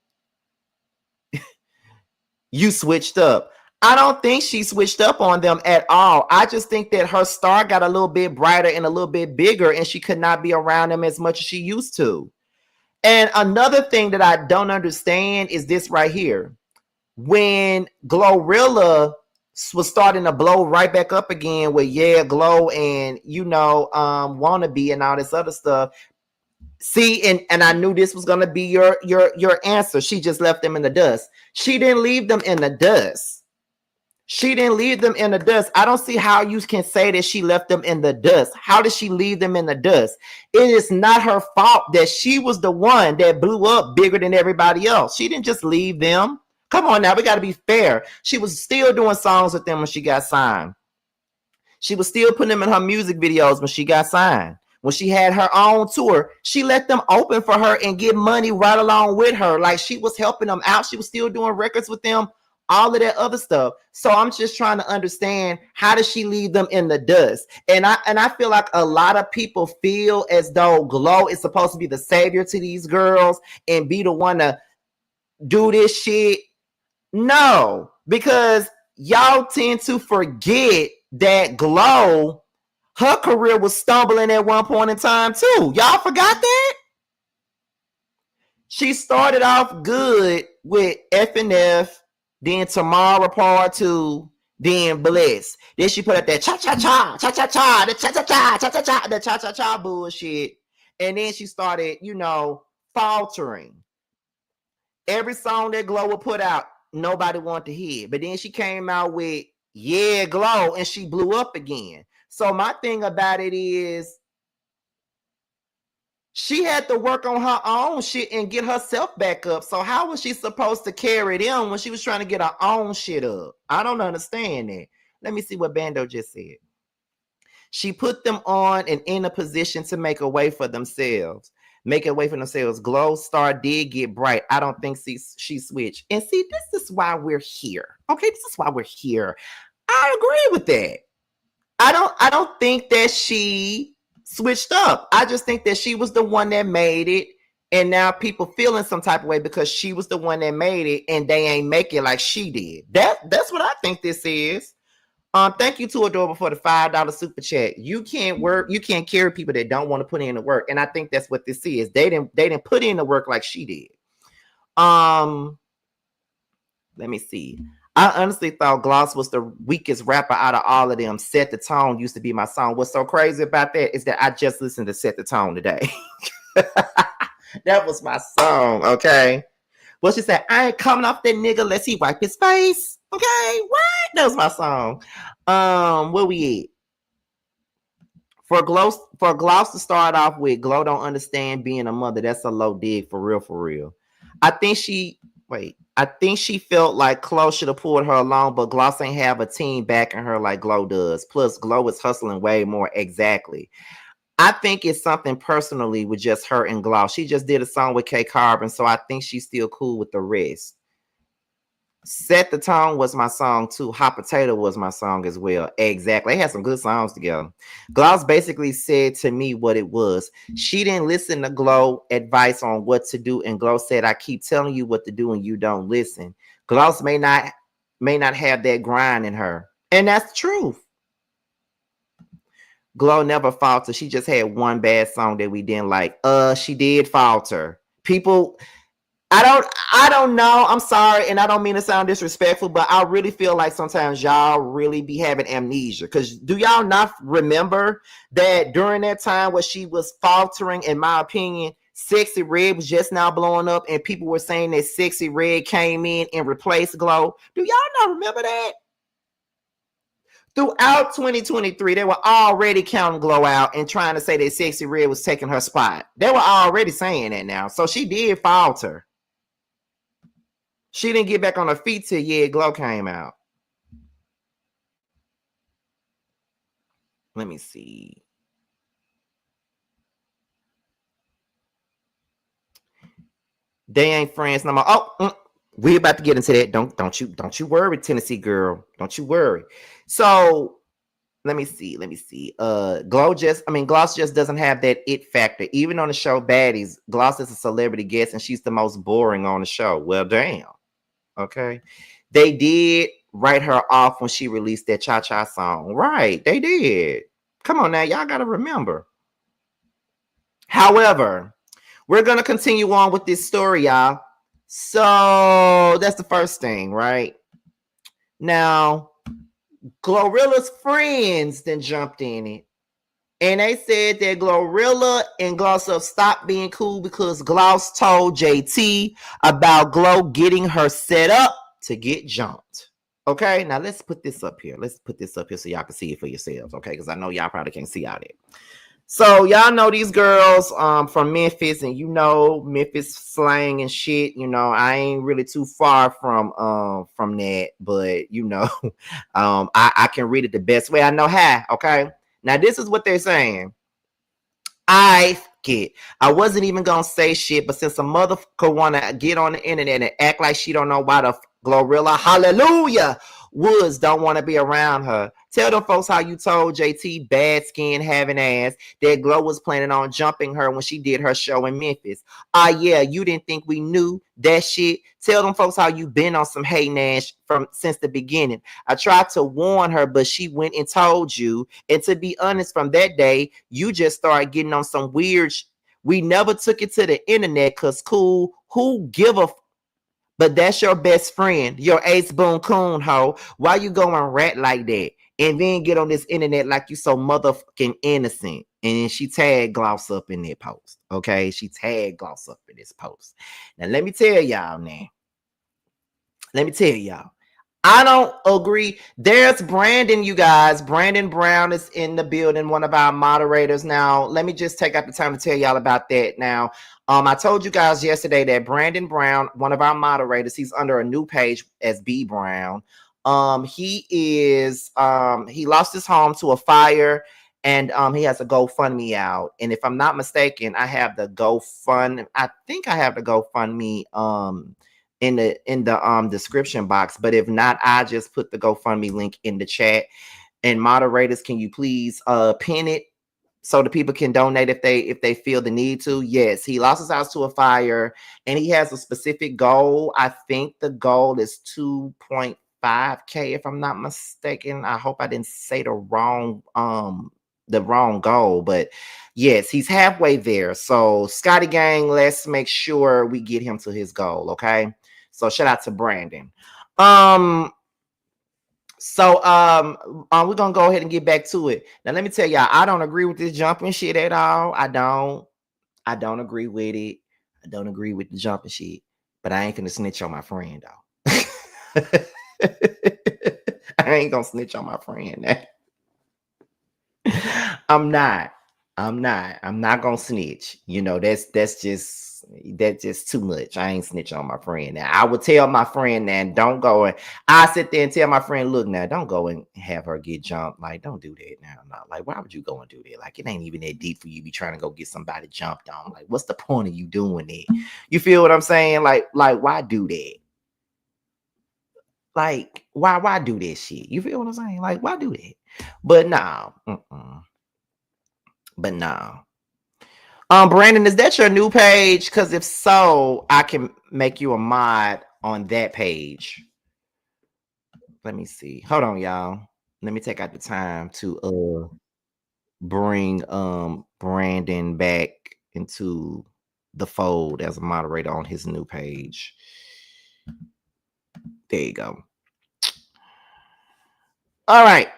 you switched up. I don't think she switched up on them at all. I just think that her star got a little bit brighter and a little bit bigger, and she could not be around them as much as she used to. And another thing that I don't understand is this right here. When Glorilla was starting to blow right back up again with Glow and Wannabe and all this other stuff, See, and I knew this was gonna be your answer. She just left them in the dust. She didn't leave them in the dust. She didn't leave them in the dust. I don't see how you can say that she left them in the dust. How did she leave them in the dust? It is not her fault that she was the one that blew up bigger than everybody else. She didn't just leave them. Come on now, we got to be fair. She was still doing songs with them when she got signed. She was still putting them in her music videos when she got signed. When she had her own tour, she let them open for her and get money right along with her. Like, she was helping them out. She was still doing records with them, all of that other stuff. So I'm just trying to understand, how does she leave them in the dust? And I feel like a lot of people feel as though Glow is supposed to be the savior to these girls and be the one to do this shit. No, because y'all tend to forget that Glow, her career was stumbling at one point in time too. Y'all forgot that? She started off good with F&F, then Tomorrow Part 2, then Bliss. Then she put up that cha-cha-cha, cha-cha-cha, the cha-cha-cha, cha-cha-cha, the cha-cha-cha bullshit. And then she started, faltering. Every song that Glow would put out, nobody wanted to hear. But then she came out with Yeah Glow, and she blew up again. So my thing about it is, she had to work on her own shit and get herself back up. So how was she supposed to carry them when she was trying to get her own shit up? I don't understand that. Let me see what Bando just said. She put them on and in a position to make a way for themselves. Make a way for themselves. Glow Star did get bright. I don't think she switched. And see, this is why we're here. Okay, this is why we're here. I agree with that. I don't think that she switched up. I just think that she was the one that made it, and now people feeling some type of way because she was the one that made it and they ain't make it like she did. That's what I think this is. Thank you to Adorable for the $5 super chat. You can't carry people that don't want to put in the work, and I think that's what this is. They didn't put in the work like she did. Let me see. I honestly thought Gloss was the weakest rapper out of all of them. Set the Tone used to be my song. What's so crazy about that is that I just listened to Set the Tone today. That was my song, okay? Well, she said, I ain't coming off that nigga unless he wipe his face. Okay, what? That was my song. Where we at? For Gloss to start off with, Glow don't understand being a mother. That's a low dig, for real. I think she felt like Glow should have pulled her along, but Gloss ain't have a team backing her like Glow does. Plus, Glow is hustling way more. Exactly. I think it's something personally with just her and Gloss. She just did a song with K Carbon, so I think she's still cool with the rest. Set the Tone was my song too. Hot Potato was my song as well. Exactly. They had some good songs together. Gloss basically said to me what it was. She didn't listen to Glow advice on what to do, and Glow said, I keep telling you what to do and you don't listen. Gloss may not have that grind in her. And that's the truth. Glow never faltered. She just had one bad song that we didn't like. She did falter. People, I don't know. I'm sorry, and I don't mean to sound disrespectful, but I really feel like sometimes y'all really be having amnesia. Because do y'all not remember that during that time where she was faltering, in my opinion, Sexy Red was just now blowing up, and people were saying that Sexy Red came in and replaced Glow? Do y'all not remember that? Throughout 2023, they were already counting Glow out and trying to say that Sexy Red was taking her spot. They were already saying that now. So she did falter. She didn't get back on her feet till Yeah Glow came out. Let me see. They ain't friends no more. Oh, we're about to get into that. Don't you worry, Tennessee girl. Don't you worry. So let me see. Gloss just doesn't have that it factor. Even on the show Baddies, Gloss is a celebrity guest and she's the most boring on the show. Well, damn. Okay. They did write her off when she released that cha-cha song. Right. They did. Come on now. Y'all got to remember. However, we're going to continue on with this story, y'all. So that's the first thing, right? Now, Glorilla's friends then jumped in it And they said that Glorilla and Gloss Up stopped being cool because Gloss told JT about Glow getting her set up to get jumped. Okay, now let's put this up here. Let's put this up here so y'all can see it for yourselves. Okay, because I know y'all probably can't see all that. So y'all know these girls from Memphis, and you know Memphis slang and shit. You know, I ain't really too far from that, but you know, I can read it the best way I know how. Okay, now this is what they're saying. I wasn't even gonna say shit, but since a motherfucker wanna get on the internet and act like she don't know why the Glorilla, hallelujah, Woods don't want to be around her. Tell them folks how you told JT, bad skin having ass, that Glow was planning on jumping her when she did her show in Memphis. Yeah, you didn't think we knew that shit. Tell them folks how you been on some hating ass from since the beginning. I tried to warn her, but she went and told you. And to be honest, from that day, you just started getting on some weird we never took it to the internet because cool, who give a but that's your best friend, your ace boon coon hoe. Why you going rat like that? And then get on this internet like you so motherfucking innocent. And then she tagged Gloss Up in that post. Okay, she tagged Gloss Up in this post. Now let me tell y'all now. Let me tell y'all. I don't agree. There's Brandon, you guys. Brandon Brown is in the building, one of our moderators. Now, let me just take out the time to tell y'all about that. Now, I told you guys yesterday that Brandon Brown, one of our moderators, he's under a new page as B Brown. He lost his home to a fire, and he has a GoFundMe out. And if I'm not mistaken, I have the GoFundMe. I think I have the GoFundMe in the description box, but if not, I just put the GoFundMe link in the chat. And moderators, can you please pin it so the people can donate if they feel the need to? Yes, he lost his house to a fire, and he has a specific goal. I think the goal is 2.5K, if I'm not mistaken. I hope I didn't say the wrong goal, but yes, he's halfway there. So Scotty Gang, let's make sure we get him to his goal. Okay. So shout out to Brandon. We're gonna go ahead and get back to it. Now let me tell y'all, I don't agree with this jumping shit at all. I don't agree with it. I don't agree with the jumping shit, but I ain't gonna snitch on my friend though. I ain't gonna snitch on my friend. I'm not gonna snitch. You know, that's just too much. I ain't snitch on my friend. Now I would tell my friend that don't go, and I sit there and tell my friend, look, now don't go and have her get jumped. Like, don't do that now. Not like, why would you go and do that? Like, it ain't even that deep for you to be trying to go get somebody jumped on. Like, what's the point of you doing that? You feel what I'm saying? Like why do that? Like, why do that shit? You feel what I'm saying? Like, why do that? But no. But no. Brandon, is that your new page? Because if so, I can make you a mod on that page. Let me see. Hold on, y'all. Let me take out the time to bring Brandon back into the fold as a moderator on his new page. There you go. All right.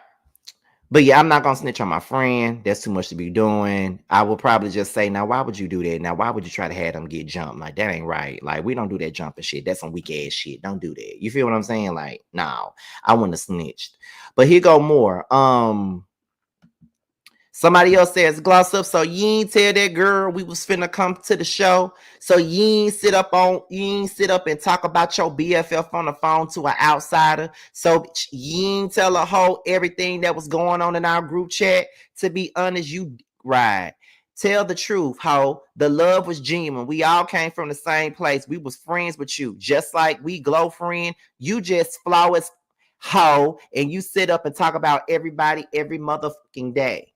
But yeah, I'm not gonna snitch on my friend. That's too much to be doing. I will probably just say, now, why would you do that? Now, why would you try to have them get jumped? Like, that ain't right. Like, we don't do that jumping shit. That's some weak ass shit. Don't do that. You feel what I'm saying? Like, no, I wouldn't have snitched. But here go more. Somebody else says, Gloss Up, so you ain't tell that girl we was finna come to the show. So you ain't sit up and talk about your BFF on the phone to an outsider. So you ain't tell a hoe everything that was going on in our group chat. To be honest, you right. Tell the truth, hoe. The love was genuine. We all came from the same place. We was friends with you. Just like we Glow friend, you just flawless hoe. And you sit up and talk about everybody every motherfucking day.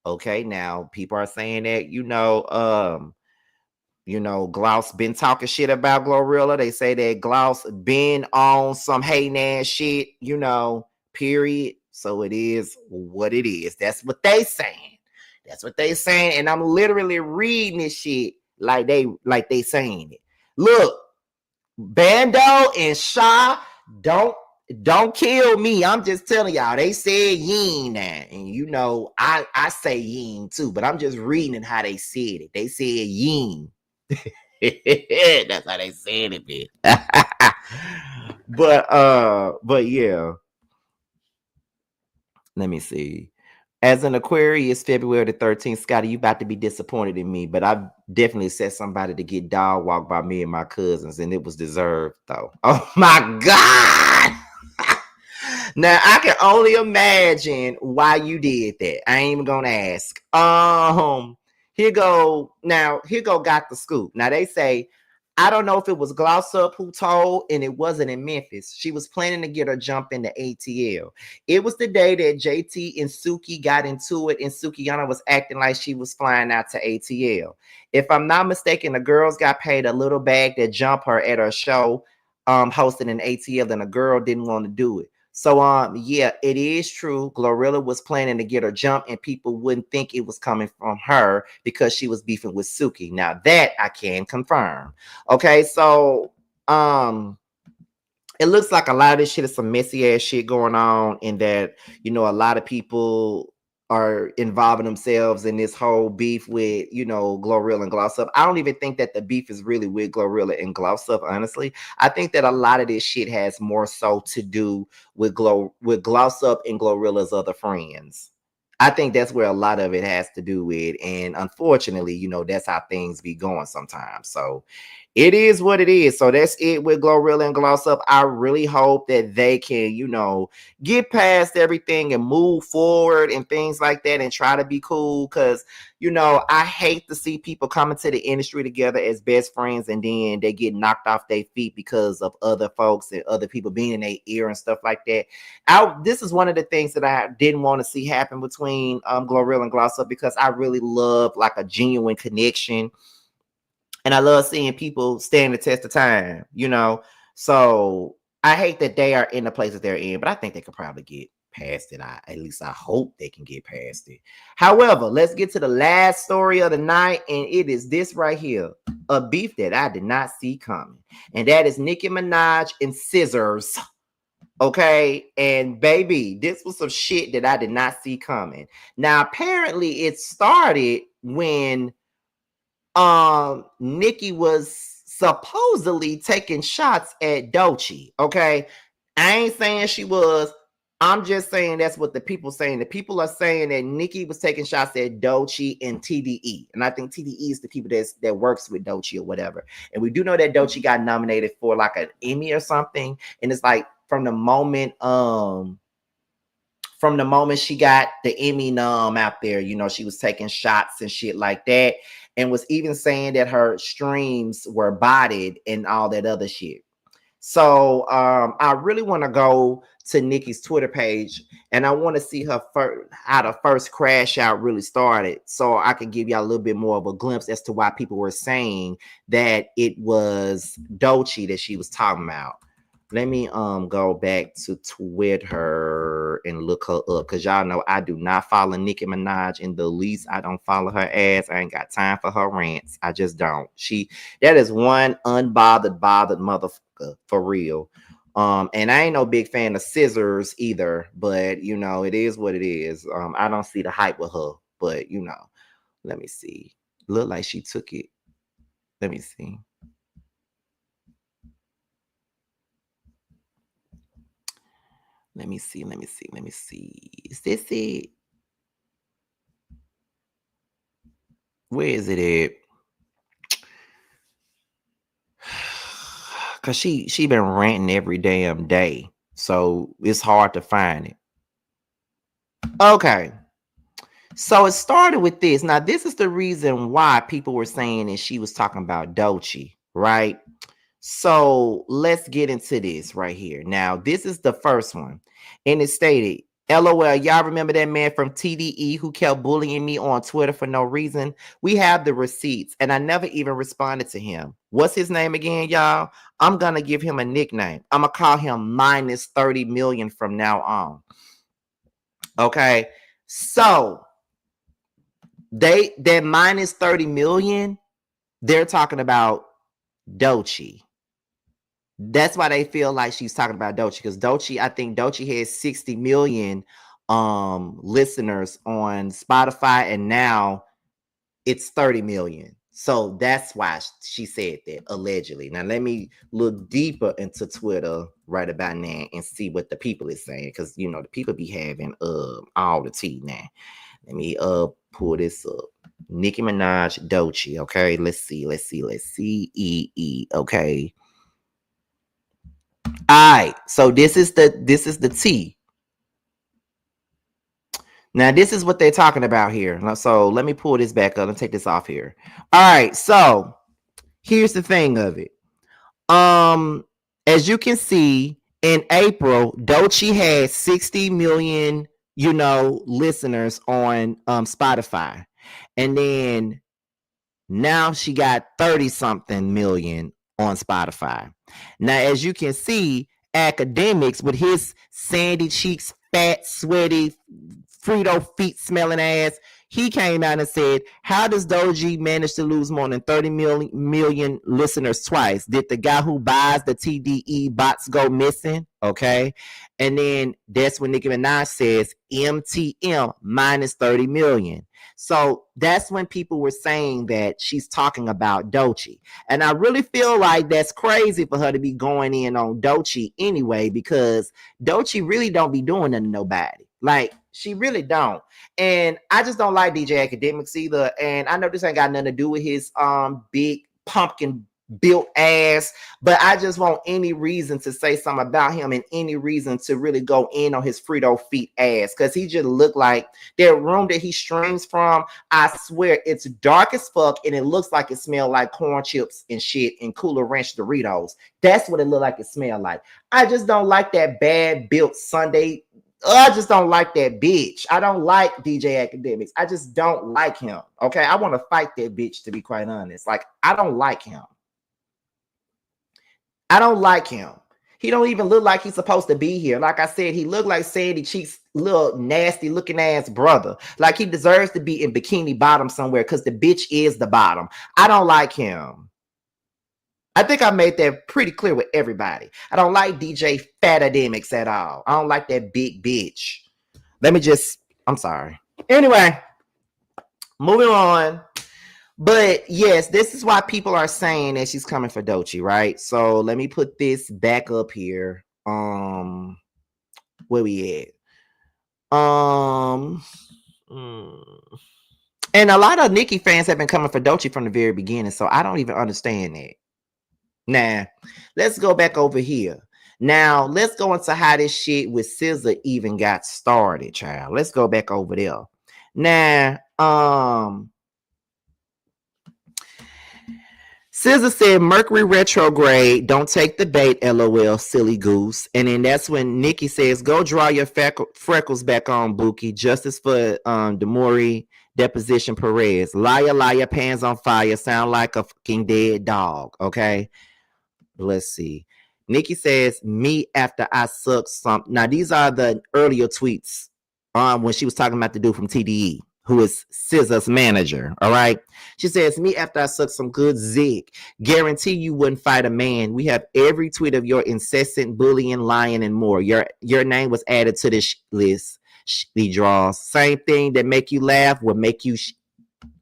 Okay, now people are saying that, Gloss been talking shit about Glorilla. They say that Gloss been on some hating ass shit, period. So it is what it is. That's what they saying. And I'm literally reading this shit like they saying it. Look, Bando and Sha, don't don't kill me. I'm just telling y'all. They said yin now. And you know, I say yin too, but I'm just reading how they said it. They said yin. That's how they said it, bitch. But yeah. Let me see. As an Aquarius, February the 13th, Scotty, you about to be disappointed in me, but I definitely set somebody to get dog walked by me and my cousins, and it was deserved, though. Oh my God! Now I can only imagine why you did that. I ain't even gonna ask. Here go. Now here go. Got the scoop. Now they say I don't know if it was Gloss Up who told, and it wasn't in Memphis. She was planning to get her jump into ATL. It was the day that JT and Suki got into it, and Sukiyana was acting like she was flying out to ATL. If I'm not mistaken, the girls got paid a little bag to jump her at her show, hosting an ATL, and the girl didn't want to do it. So yeah, it is true. Glorilla was planning to get her jump, and people wouldn't think it was coming from her because she was beefing with Suki. Now that I can confirm. Okay, so it looks like a lot of this shit is some messy ass shit going on, and that you know a lot of people are involving themselves in this whole beef with Glorilla and Gloss Up. I don't even think that the beef is really with Glorilla and Gloss Up, honestly. I think that a lot of this shit has more so to do with Gloss Up and Glorilla's other friends. I think that's where a lot of it has to do with, and unfortunately, that's how things be going sometimes. So it is what it is. So that's it with Glorilla and Gloss Up. I really hope that they can, get past everything and move forward and things like that and try to be cool. Because, I hate to see people coming to the industry together as best friends and then they get knocked off their feet because of other folks and other people being in their ear and stuff like that. This is one of the things that I didn't want to see happen between Glorilla and Gloss Up, because I really love like a genuine connection. And I love seeing people stand the test of time, So I hate that they are in the place that they're in, but I think they could probably get past it. At least I hope they can get past it. However, let's get to the last story of the night, and it is this right here. A beef that I did not see coming. And that is Nicki Minaj and SZA. Okay, and baby, this was some shit that I did not see coming. Now, apparently it started when Nicki was supposedly taking shots at Doechii. Okay, I ain't saying she was. I'm just saying that's what the people saying. The people are saying that Nicki was taking shots at Doechii and TDE, and I think TDE is the people that works with Doechii or whatever. And we do know that Doechii got nominated for like an Emmy or something, and it's like from the moment she got the Emmy out there, she was taking shots and shit like that, and was even saying that her streams were botted and all that other shit. So I really want to go to Nicki's Twitter page, and I want to see how the first crash out really started, so I can give y'all a little bit more of a glimpse as to why people were saying that it was Doechii that she was talking about. Let me go back to Twitter and look her up, because y'all know I do not follow Nicki Minaj in the least. I don't follow her ass. I ain't got time for her rants. I just don't. That is one bothered motherfucker for real. And I ain't no big fan of SZA either, but it is what it is. I don't see the hype with her, but let me see. Look like she took it. Let me see. Let me see. Is this it? Where is it at? Cause she been ranting every damn day, so it's hard to find it. Okay. So it started with this. Now, this is the reason why people were saying that she was talking about Doechii, right? So let's get into this right here. Now, this is the first one. And it stated, LOL, y'all remember that man from TDE who kept bullying me on Twitter for no reason? We have the receipts, and I never even responded to him. What's his name again, y'all? I'm going to give him a nickname. I'm going to call him minus 30 million from now on. Okay, so that minus 30 million, they're talking about Doechii. That's why they feel like she's talking about Doechii, because I think Doechii has 60 million listeners on Spotify, and now it's 30 million. So that's why she said that, allegedly. Now let me look deeper into Twitter right about now and see what the people is saying, because you know the people be having all the tea now. Let me pull this up. Nicki Minaj, Doechii. Okay, let's see. Okay. All right. So this is the tea. Now this is what they're talking about here. So let me pull this back up and take this off here. All right. So here's the thing of it. As you can see, in April, Doechii had 60 million, listeners on Spotify. And then now she got 30 something million on Spotify. Now, as you can see, Academics with his sandy cheeks, fat, sweaty, Frito feet smelling ass, he came out and said, how does Doechii manage to lose more than 30 million listeners twice? Did the guy who buys the TDE bots go missing? Okay. And then that's when Nicki Minaj says MTM minus 30 million. So that's when people were saying that she's talking about Doechii. And I really feel like that's crazy for her to be going in on Doechii anyway, because Doechii really don't be doing nothing to nobody. Like, she really don't. And I just don't like DJ Academics either. And I know this ain't got nothing to do with his big pumpkin built ass, but I just want any reason to say something about him and any reason to really go in on his Frito feet ass, because he just look like that room that he streams from. I swear it's dark as fuck and it looks like it smells like corn chips and shit and Cooler Ranch Doritos. That's what it look like it smell like. I just don't like that bad built Sunday. I just don't like that bitch. I don't like DJ Academics. I just don't like him. Okay, I want to fight that bitch, to be quite honest. Like, I don't like him. I don't like him. He don't even look like he's supposed to be here. Like I said, he looked like Sandy Cheeks' little nasty looking ass brother. Like he deserves to be in Bikini Bottom somewhere, because the bitch is the bottom. I don't like him. I think I made that pretty clear with everybody. I don't like DJ Fatademics at all. I don't like that big bitch. I'm sorry. Anyway, moving on. But yes, this is why people are saying that she's coming for Doechii, right? So let me put this back up here. Where we at? And a lot of Nicki fans have been coming for Doechii from the very beginning, so I don't even understand that. Now, let's go back over here. Now, let's go into how this shit with SZA even got started, child. Let's go back over there. Now, SZA said Mercury retrograde, don't take the bait, LOL, silly goose. And then that's when Nicki says, go draw your freckles back on, Buki. Justice for Demori Deposition Perez. Liar, liar, pants on fire. Sound like a fucking dead dog. Okay. Let's see. Nicki says, me after I suck some. Now, these are the earlier tweets when she was talking about the dude from TDE, who is SZA's manager. All right. She says, me after I suck some good zig. Guarantee you wouldn't fight a man. We have every tweet of your incessant bullying, lying, and more. Your name was added to this list. He draws. Same thing that make you laugh will make you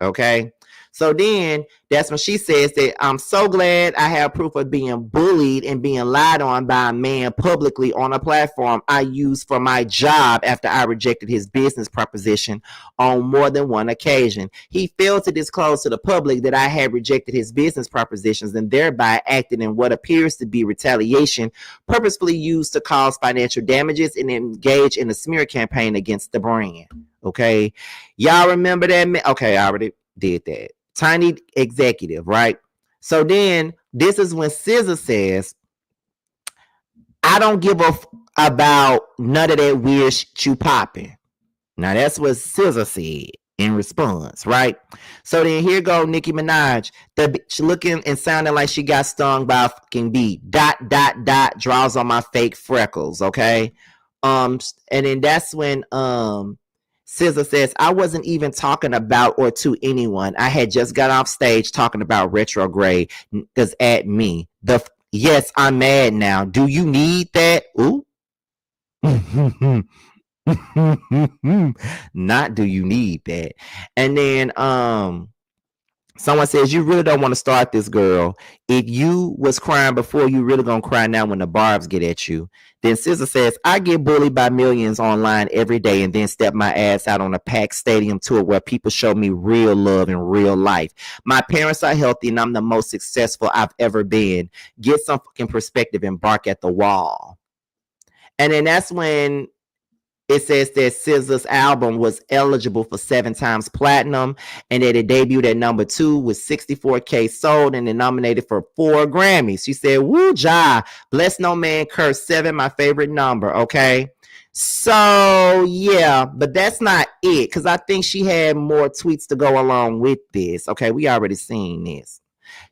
okay. So then that's when she says that I'm so glad I have proof of being bullied and being lied on by a man publicly on a platform I used for my job after I rejected his business proposition on more than one occasion. He failed to disclose to the public that I had rejected his business propositions and thereby acted in what appears to be retaliation, purposefully used to cause financial damages and engage in a smear campaign against the brand. Okay. Y'all remember that? Okay, I already did that. Tiny executive, right? So then this is when SZA says, I don't give a about none of that weird shit you popping. Now that's what SZA said in response, right? So then here go Nicki Minaj, the bitch looking and sounding like she got stung by a fucking bee. ... Draws on my fake freckles, okay? And then that's when SZA says, I wasn't even talking about or to anyone. I had just got off stage talking about retrograde because at me, the Yes, I'm mad now. Do you need that? Ooh. Not do you need that. And then someone says you really don't want to start this, girl. If you was crying before, you really gonna cry now when the barbs get at you. Then SZA says, I get bullied by millions online every day and then step my ass out on a packed stadium tour where people show me real love in real life. My parents are healthy and I'm the most successful I've ever been. Get some fucking perspective and bark at the wall. And then that's when it says that SZA's album was eligible for 7 times platinum and that it debuted at number 2 with 64K sold and then nominated for 4 Grammys. She said, woo, ja, bless no man curse, 7, my favorite number, okay? So, yeah, but that's not it because I think she had more tweets to go along with this. Okay, we already seen this.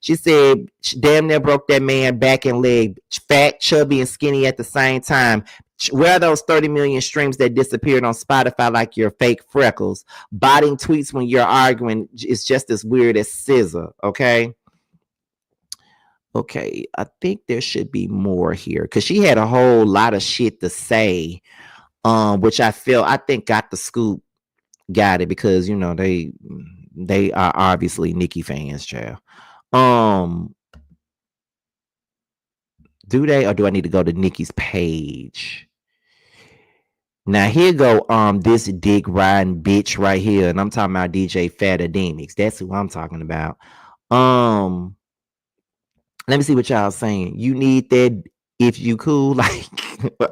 She said, damn near broke that man back and leg, fat, chubby, and skinny at the same time. Where are those 30 million streams that disappeared on Spotify like your fake freckles? Botting tweets when you're arguing is just as weird as SZA, okay? Okay, I think there should be more here because she had a whole lot of shit to say, which I think got the scoop, got it because you know they are obviously Nicki fans, child. Do they or do I need to go to Nicki's page? Now here go this dick riding bitch right here, and I'm talking about DJ Fatademics. That's who I'm talking about. Let me see what y'all saying. You need that if you cool, like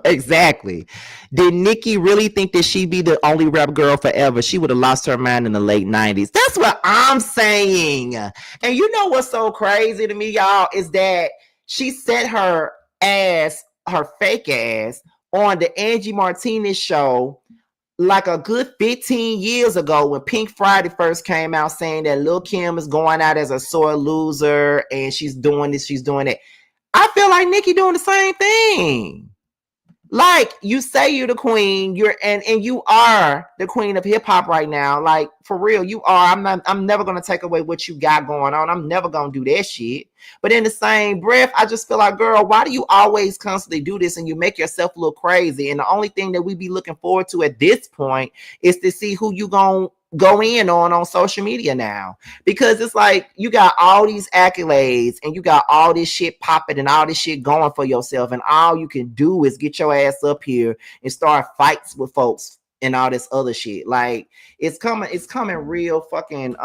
exactly. Did Nicki really think that she'd be the only rap girl forever? She would have lost her mind in the late 90s. That's what I'm saying. And you know what's so crazy to me, y'all, is that she set her fake ass, on the Angie Martinez show like a good 15 years ago when Pink Friday first came out saying that Lil' Kim is going out as a sore loser and she's doing this, she's doing it. I feel like Nicki doing the same thing. Like, you say you're the queen, and you are the queen of hip hop right now. Like, for real, you are. I'm never gonna take away what you got going on. I'm never gonna do that shit. But in the same breath, I just feel like, girl, why do you always constantly do this and you make yourself look crazy? And the only thing that we be looking forward to at this point is to see who you gonna go in on social media now, because it's like you got all these accolades and you got all this shit popping and all this shit going for yourself, and all you can do is get your ass up here and start fights with folks and all this other shit. Like, it's coming real fucking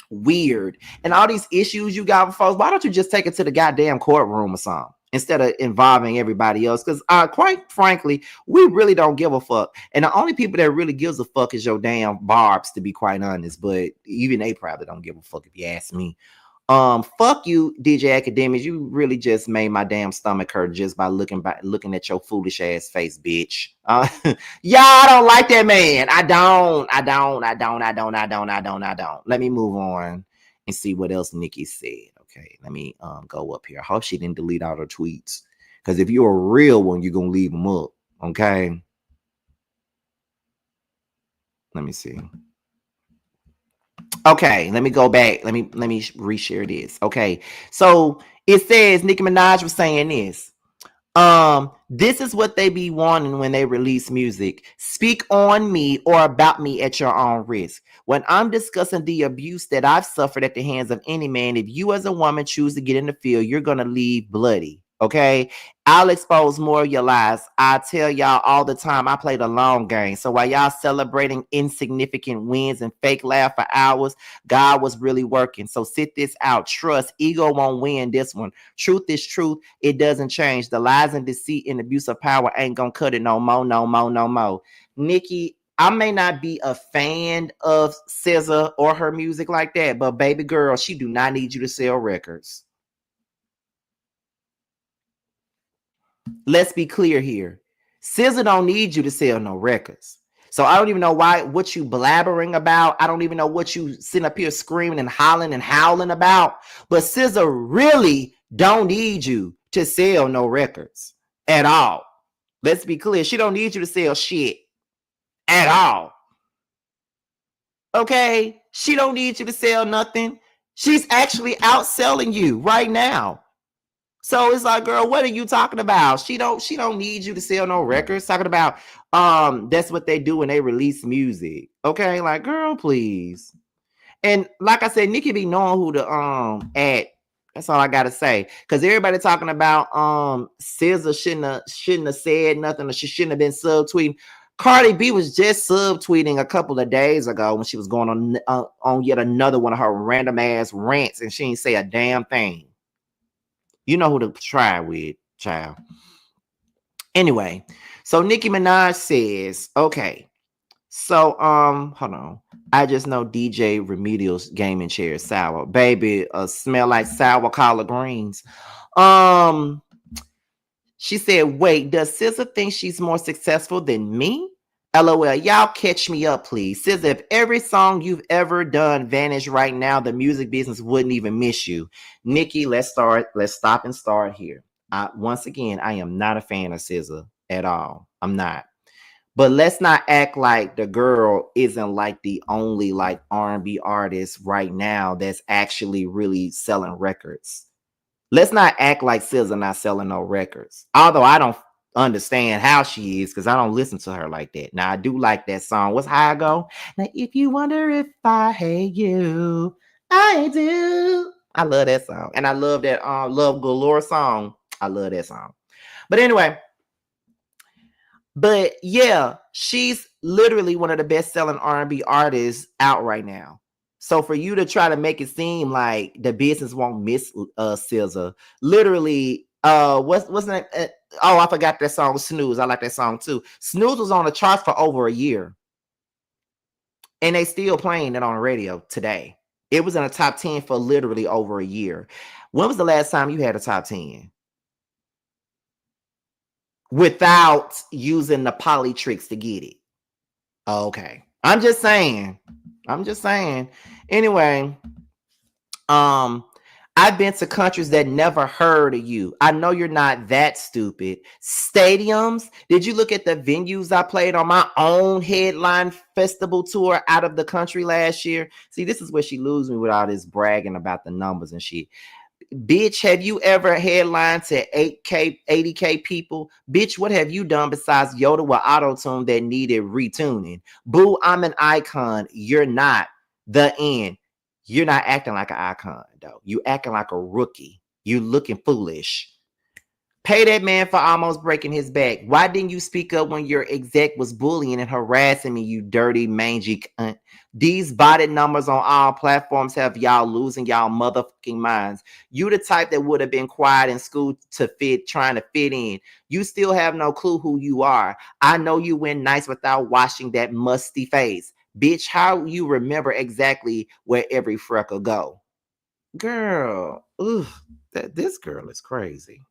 weird. And all these issues you got with folks, why don't you just take it to the goddamn courtroom or something instead of involving everybody else? Because quite frankly, we really don't give a fuck. And the only people that really gives a fuck is your damn barbs, to be quite honest. But even they probably don't give a fuck if you ask me. Fuck you, DJ Academics. You really just made my damn stomach hurt just by looking at your foolish ass face, bitch. Yeah, I don't like that man. I don't. Let me move on and see what else Nicki said. Okay, let me go up here. I hope she didn't delete all her tweets. Because if you're a real one, you're gonna leave them up. Okay. Let me see. Okay, let me go back. Let me reshare this. Okay, so it says Nicki Minaj was saying this. This is what they be wanting when they release music. Speak on me or about me at your own risk. When I'm discussing the abuse that I've suffered at the hands of any man, if you as a woman choose to get in the field, you're gonna leave bloody. Okay, I'll expose more of your lies. I tell y'all all the time, I play the long game. So while y'all celebrating insignificant wins and fake laugh for hours, God was really working. So sit this out. Trust, ego won't win this one. Truth is truth. It doesn't change. The lies and deceit and abuse of power ain't gonna cut it no more, no more, no more. Nicki, I may not be a fan of SZA or her music like that, but baby girl, she do not need you to sell records. Let's be clear here. SZA don't need you to sell no records. So I don't even know what you blabbering about. I don't even know what you sitting up here screaming and hollering and howling about. But SZA really don't need you to sell no records at all. Let's be clear. She don't need you to sell shit at all. Okay? She don't need you to sell nothing. She's actually outselling you right now. So it's like, girl, what are you talking about? She don't need you to sell no records. Talking about that's what they do when they release music. Okay, like, girl, please. And like I said, Nicki be knowing who to act. That's all I gotta say. Cause everybody talking about SZA shouldn't have said nothing, or she shouldn't have been subtweeting. Cardi B was just subtweeting a couple of days ago when she was going on yet another one of her random ass rants, and she didn't say a damn thing. You know who to try with, child. Anyway, so Nicki Minaj says, okay, so hold on. I just know DJ Remedial's gaming chair is sour. Baby, smell like sour collard greens. Um, she said, wait, does SZA think she's more successful than me? LOL, y'all catch me up, please. SZA, if every song you've ever done vanished right now, the music business wouldn't even miss you. Nicki, let's stop and start here. Once again, I am not a fan of SZA at all. I'm not. But let's not act like the girl isn't like the only like R&B artist right now that's actually really selling records. Let's not act like SZA not selling no records. Although I don't understand how she is, because I don't listen to her like that. Now I do like that song. What's how I go? Now if you wonder if I hate you, I do. I love that song. And I love that Love Galore song. I love that song. But anyway, but yeah, she's literally one of the best-selling R&B artists out right now. So for you to try to make it seem like the business won't miss SZA, literally, what's that? Oh, I forgot that song, Snooze. I like that song too. Snooze was on the charts for over a year, and they still playing it on the radio today. It was in the top 10 for literally over a year. When was the last time you had a top 10? Without using the poly tricks to get it. Okay. I'm just saying. Anyway, I've been to countries that never heard of you. I know you're not that stupid. Stadiums. Did you look at the venues I played on my own headline festival tour out of the country last year? See, this is where she loses me with all this bragging about the numbers and shit. Bitch, have you ever headlined to 8K, 80K people? Bitch, what have you done besides Yoda with auto-tune that needed retuning? Boo, I'm an icon. You're not. The end. You're not acting like an icon, though. You acting like a rookie. You looking foolish. Pay that man for almost breaking his back. Why didn't you speak up when your exec was bullying and harassing me, you dirty, mangy cunt? These botted numbers on all platforms have y'all losing y'all motherfucking minds. You the type that would have been quiet in school trying to fit in. You still have no clue who you are. I know you went nice without washing that musty face. Bitch, how you remember exactly where every freckle go? Girl, this girl is crazy.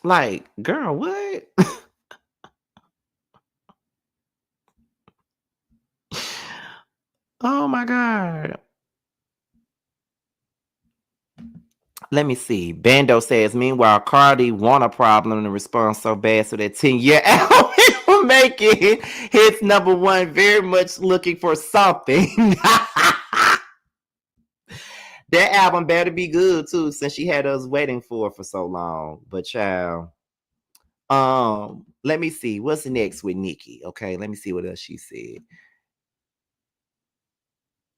Like, girl, what? Oh my God. Let me see. Bando says, meanwhile, Cardi want a problem and responds so bad so that 10-year album will make it hits number one, very much looking for something. That album better be good too, since she had us waiting for so long. But child, let me see. What's next with Nicki? Okay, let me see what else she said.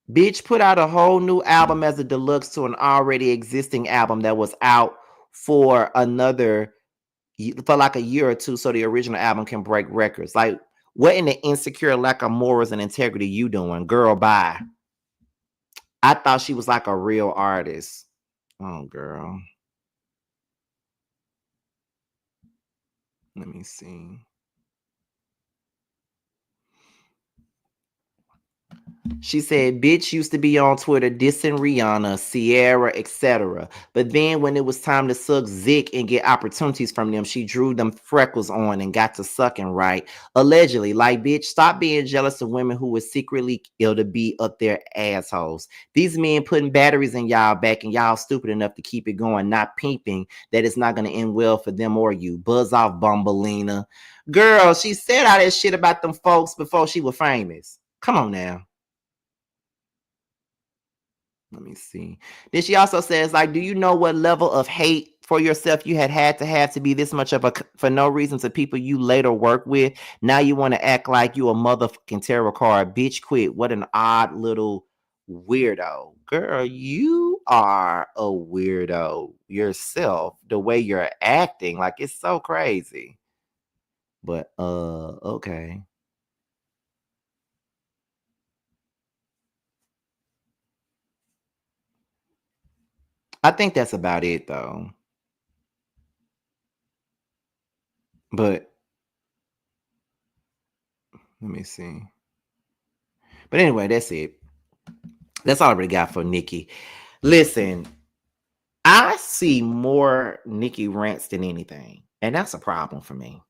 Bitch put out a whole new album as a deluxe to an already existing album that was out for like a year or two, so the original album can break records. Like, what in the insecure lack of morals and integrity you doing? Girl, bye. I thought she was like a real artist. Oh, girl. Let me see. She said, bitch used to be on Twitter dissing Rihanna, Sierra, etc. But then when it was time to suck Zick and get opportunities from them, she drew them freckles on and got to sucking right. Allegedly, like, bitch, stop being jealous of women who were secretly ill to be up their assholes. These men putting batteries in y'all back and y'all stupid enough to keep it going, not peeping that it's not going to end well for them or you. Buzz off, Bumbleina. Girl, she said all that shit about them folks before she was famous. Come on now. Let me see. Then she also says, like, do you know what level of hate for yourself you had to have to be this much of a for no reason to people you later work with? Now you want to act like you a motherfucking tarot card. Bitch, quit. What an odd little weirdo. Girl, you are a weirdo yourself. The way you're acting, like, it's so crazy. But okay. I think that's about it though. But let me see. But anyway, that's it. That's all I really got for Nicki. Listen, I see more Nicki rants than anything, and that's a problem for me.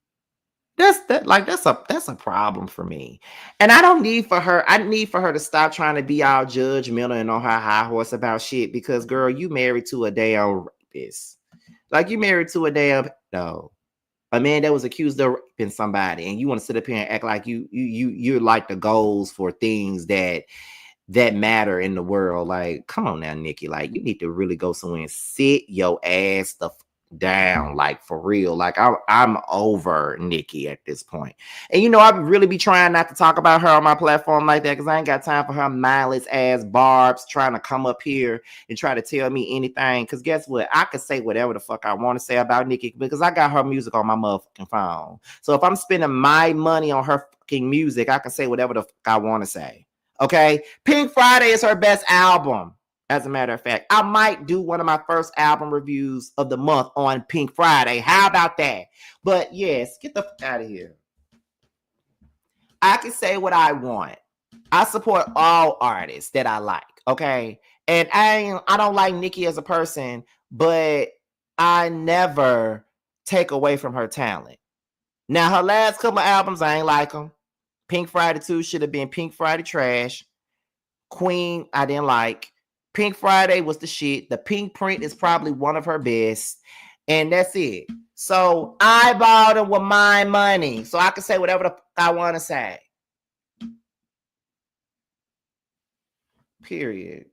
That's a problem for me. And I don't need for her. I need for her to stop trying to be all judgmental and on her high horse about shit. Because girl, you married to a damn rapist. Like you married to a damn no. A man that was accused of raping somebody, and you want to sit up here and act like you're like the goals for things that matter in the world. Like, come on now, Nicki. Like, you need to really go somewhere and sit your ass the down, like for real. Like, I'm over Nicki at this point. And you know, I really be trying not to talk about her on my platform like that because I ain't got time for her mindless ass barbs trying to come up here and try to tell me anything. Because guess what? I could say whatever the fuck I want to say about Nicki because I got her music on my motherfucking phone. So if I'm spending my money on her fucking music, I can say whatever the fuck I want to say. Okay, Pink Friday is her best album. As a matter of fact, I might do one of my first album reviews of the month on Pink Friday. How about that? But yes, get the fuck out of here. I can say what I want. I support all artists that I like. Okay, and I don't like Nicki as a person, but I never take away from her talent. Now her last couple of albums, I ain't like them. Pink Friday 2 should have been Pink Friday trash. Queen, I didn't like. Pink Friday was the shit. The Pink Print is probably one of her best. And that's it. So I bought them with my money. So I can say whatever the fuck I want to say. Period.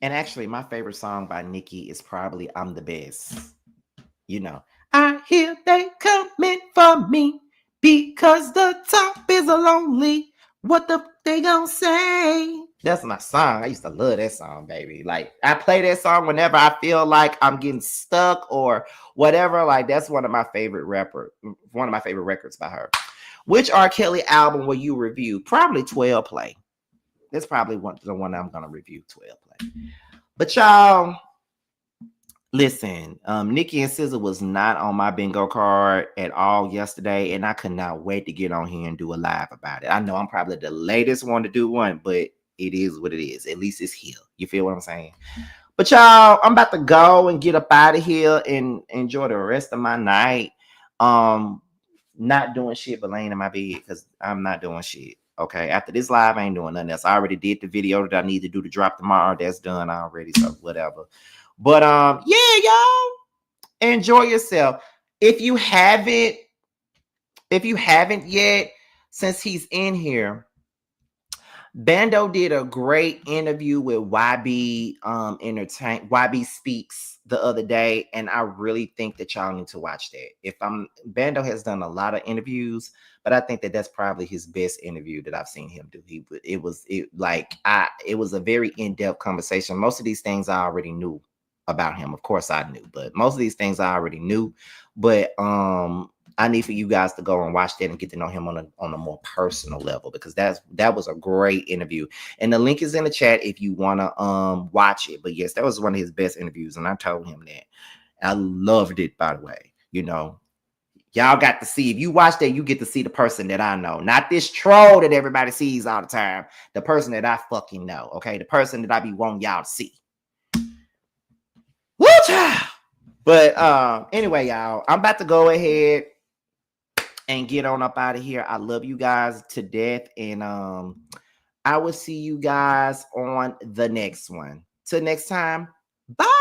And actually, my favorite song by Nicki is probably I'm the Best. You know, I hear they coming for me because the top is a lonely. What the they gonna say? That's my song. I used to love that song, baby. Like I play that song whenever I feel like I'm getting stuck or whatever. Like that's one of my favorite records by her. Which R. Kelly album will you review? Probably 12 Play. That's probably the one I'm gonna review, 12 Play. But y'all, listen, Nicki and SZA was not on my bingo card at all yesterday, and I could not wait to get on here and do a live about it. I know I'm probably the latest one to do one, but it is what it is. At least it's here. You feel what I'm saying? But y'all, I'm about to go and get up out of here and enjoy the rest of my night. Not doing shit but laying in my bed because I'm not doing shit. Okay, after this live, I ain't doing nothing else. I already did the video that I need to do to drop tomorrow. That's done already, so whatever. But yeah, y'all, enjoy yourself. If you haven't yet, since he's in here, Bando did a great interview with YB Speaks the other day, and I really think that y'all need to watch that. Bando has done a lot of interviews, but I think that that's probably his best interview that I've seen him do. It was a very in-depth conversation. Most of these things I already knew about him. Of course I knew, but most of these things I already knew. But I need for you guys to go and watch that and get to know him on a more personal level because that was a great interview. And the link is in the chat if you want to watch it. But yes, that was one of his best interviews, and I told him that. I loved it, by the way. You know, y'all got to see, if you watch that, you get to see the person that I know, not this troll that everybody sees all the time. The person that I fucking know, okay? The person that I be wanting y'all to see. Woo, child. But anyway, y'all, I'm about to go ahead and get on up out of here. I love you guys to death, and I will see you guys on the next one. Till next time, bye.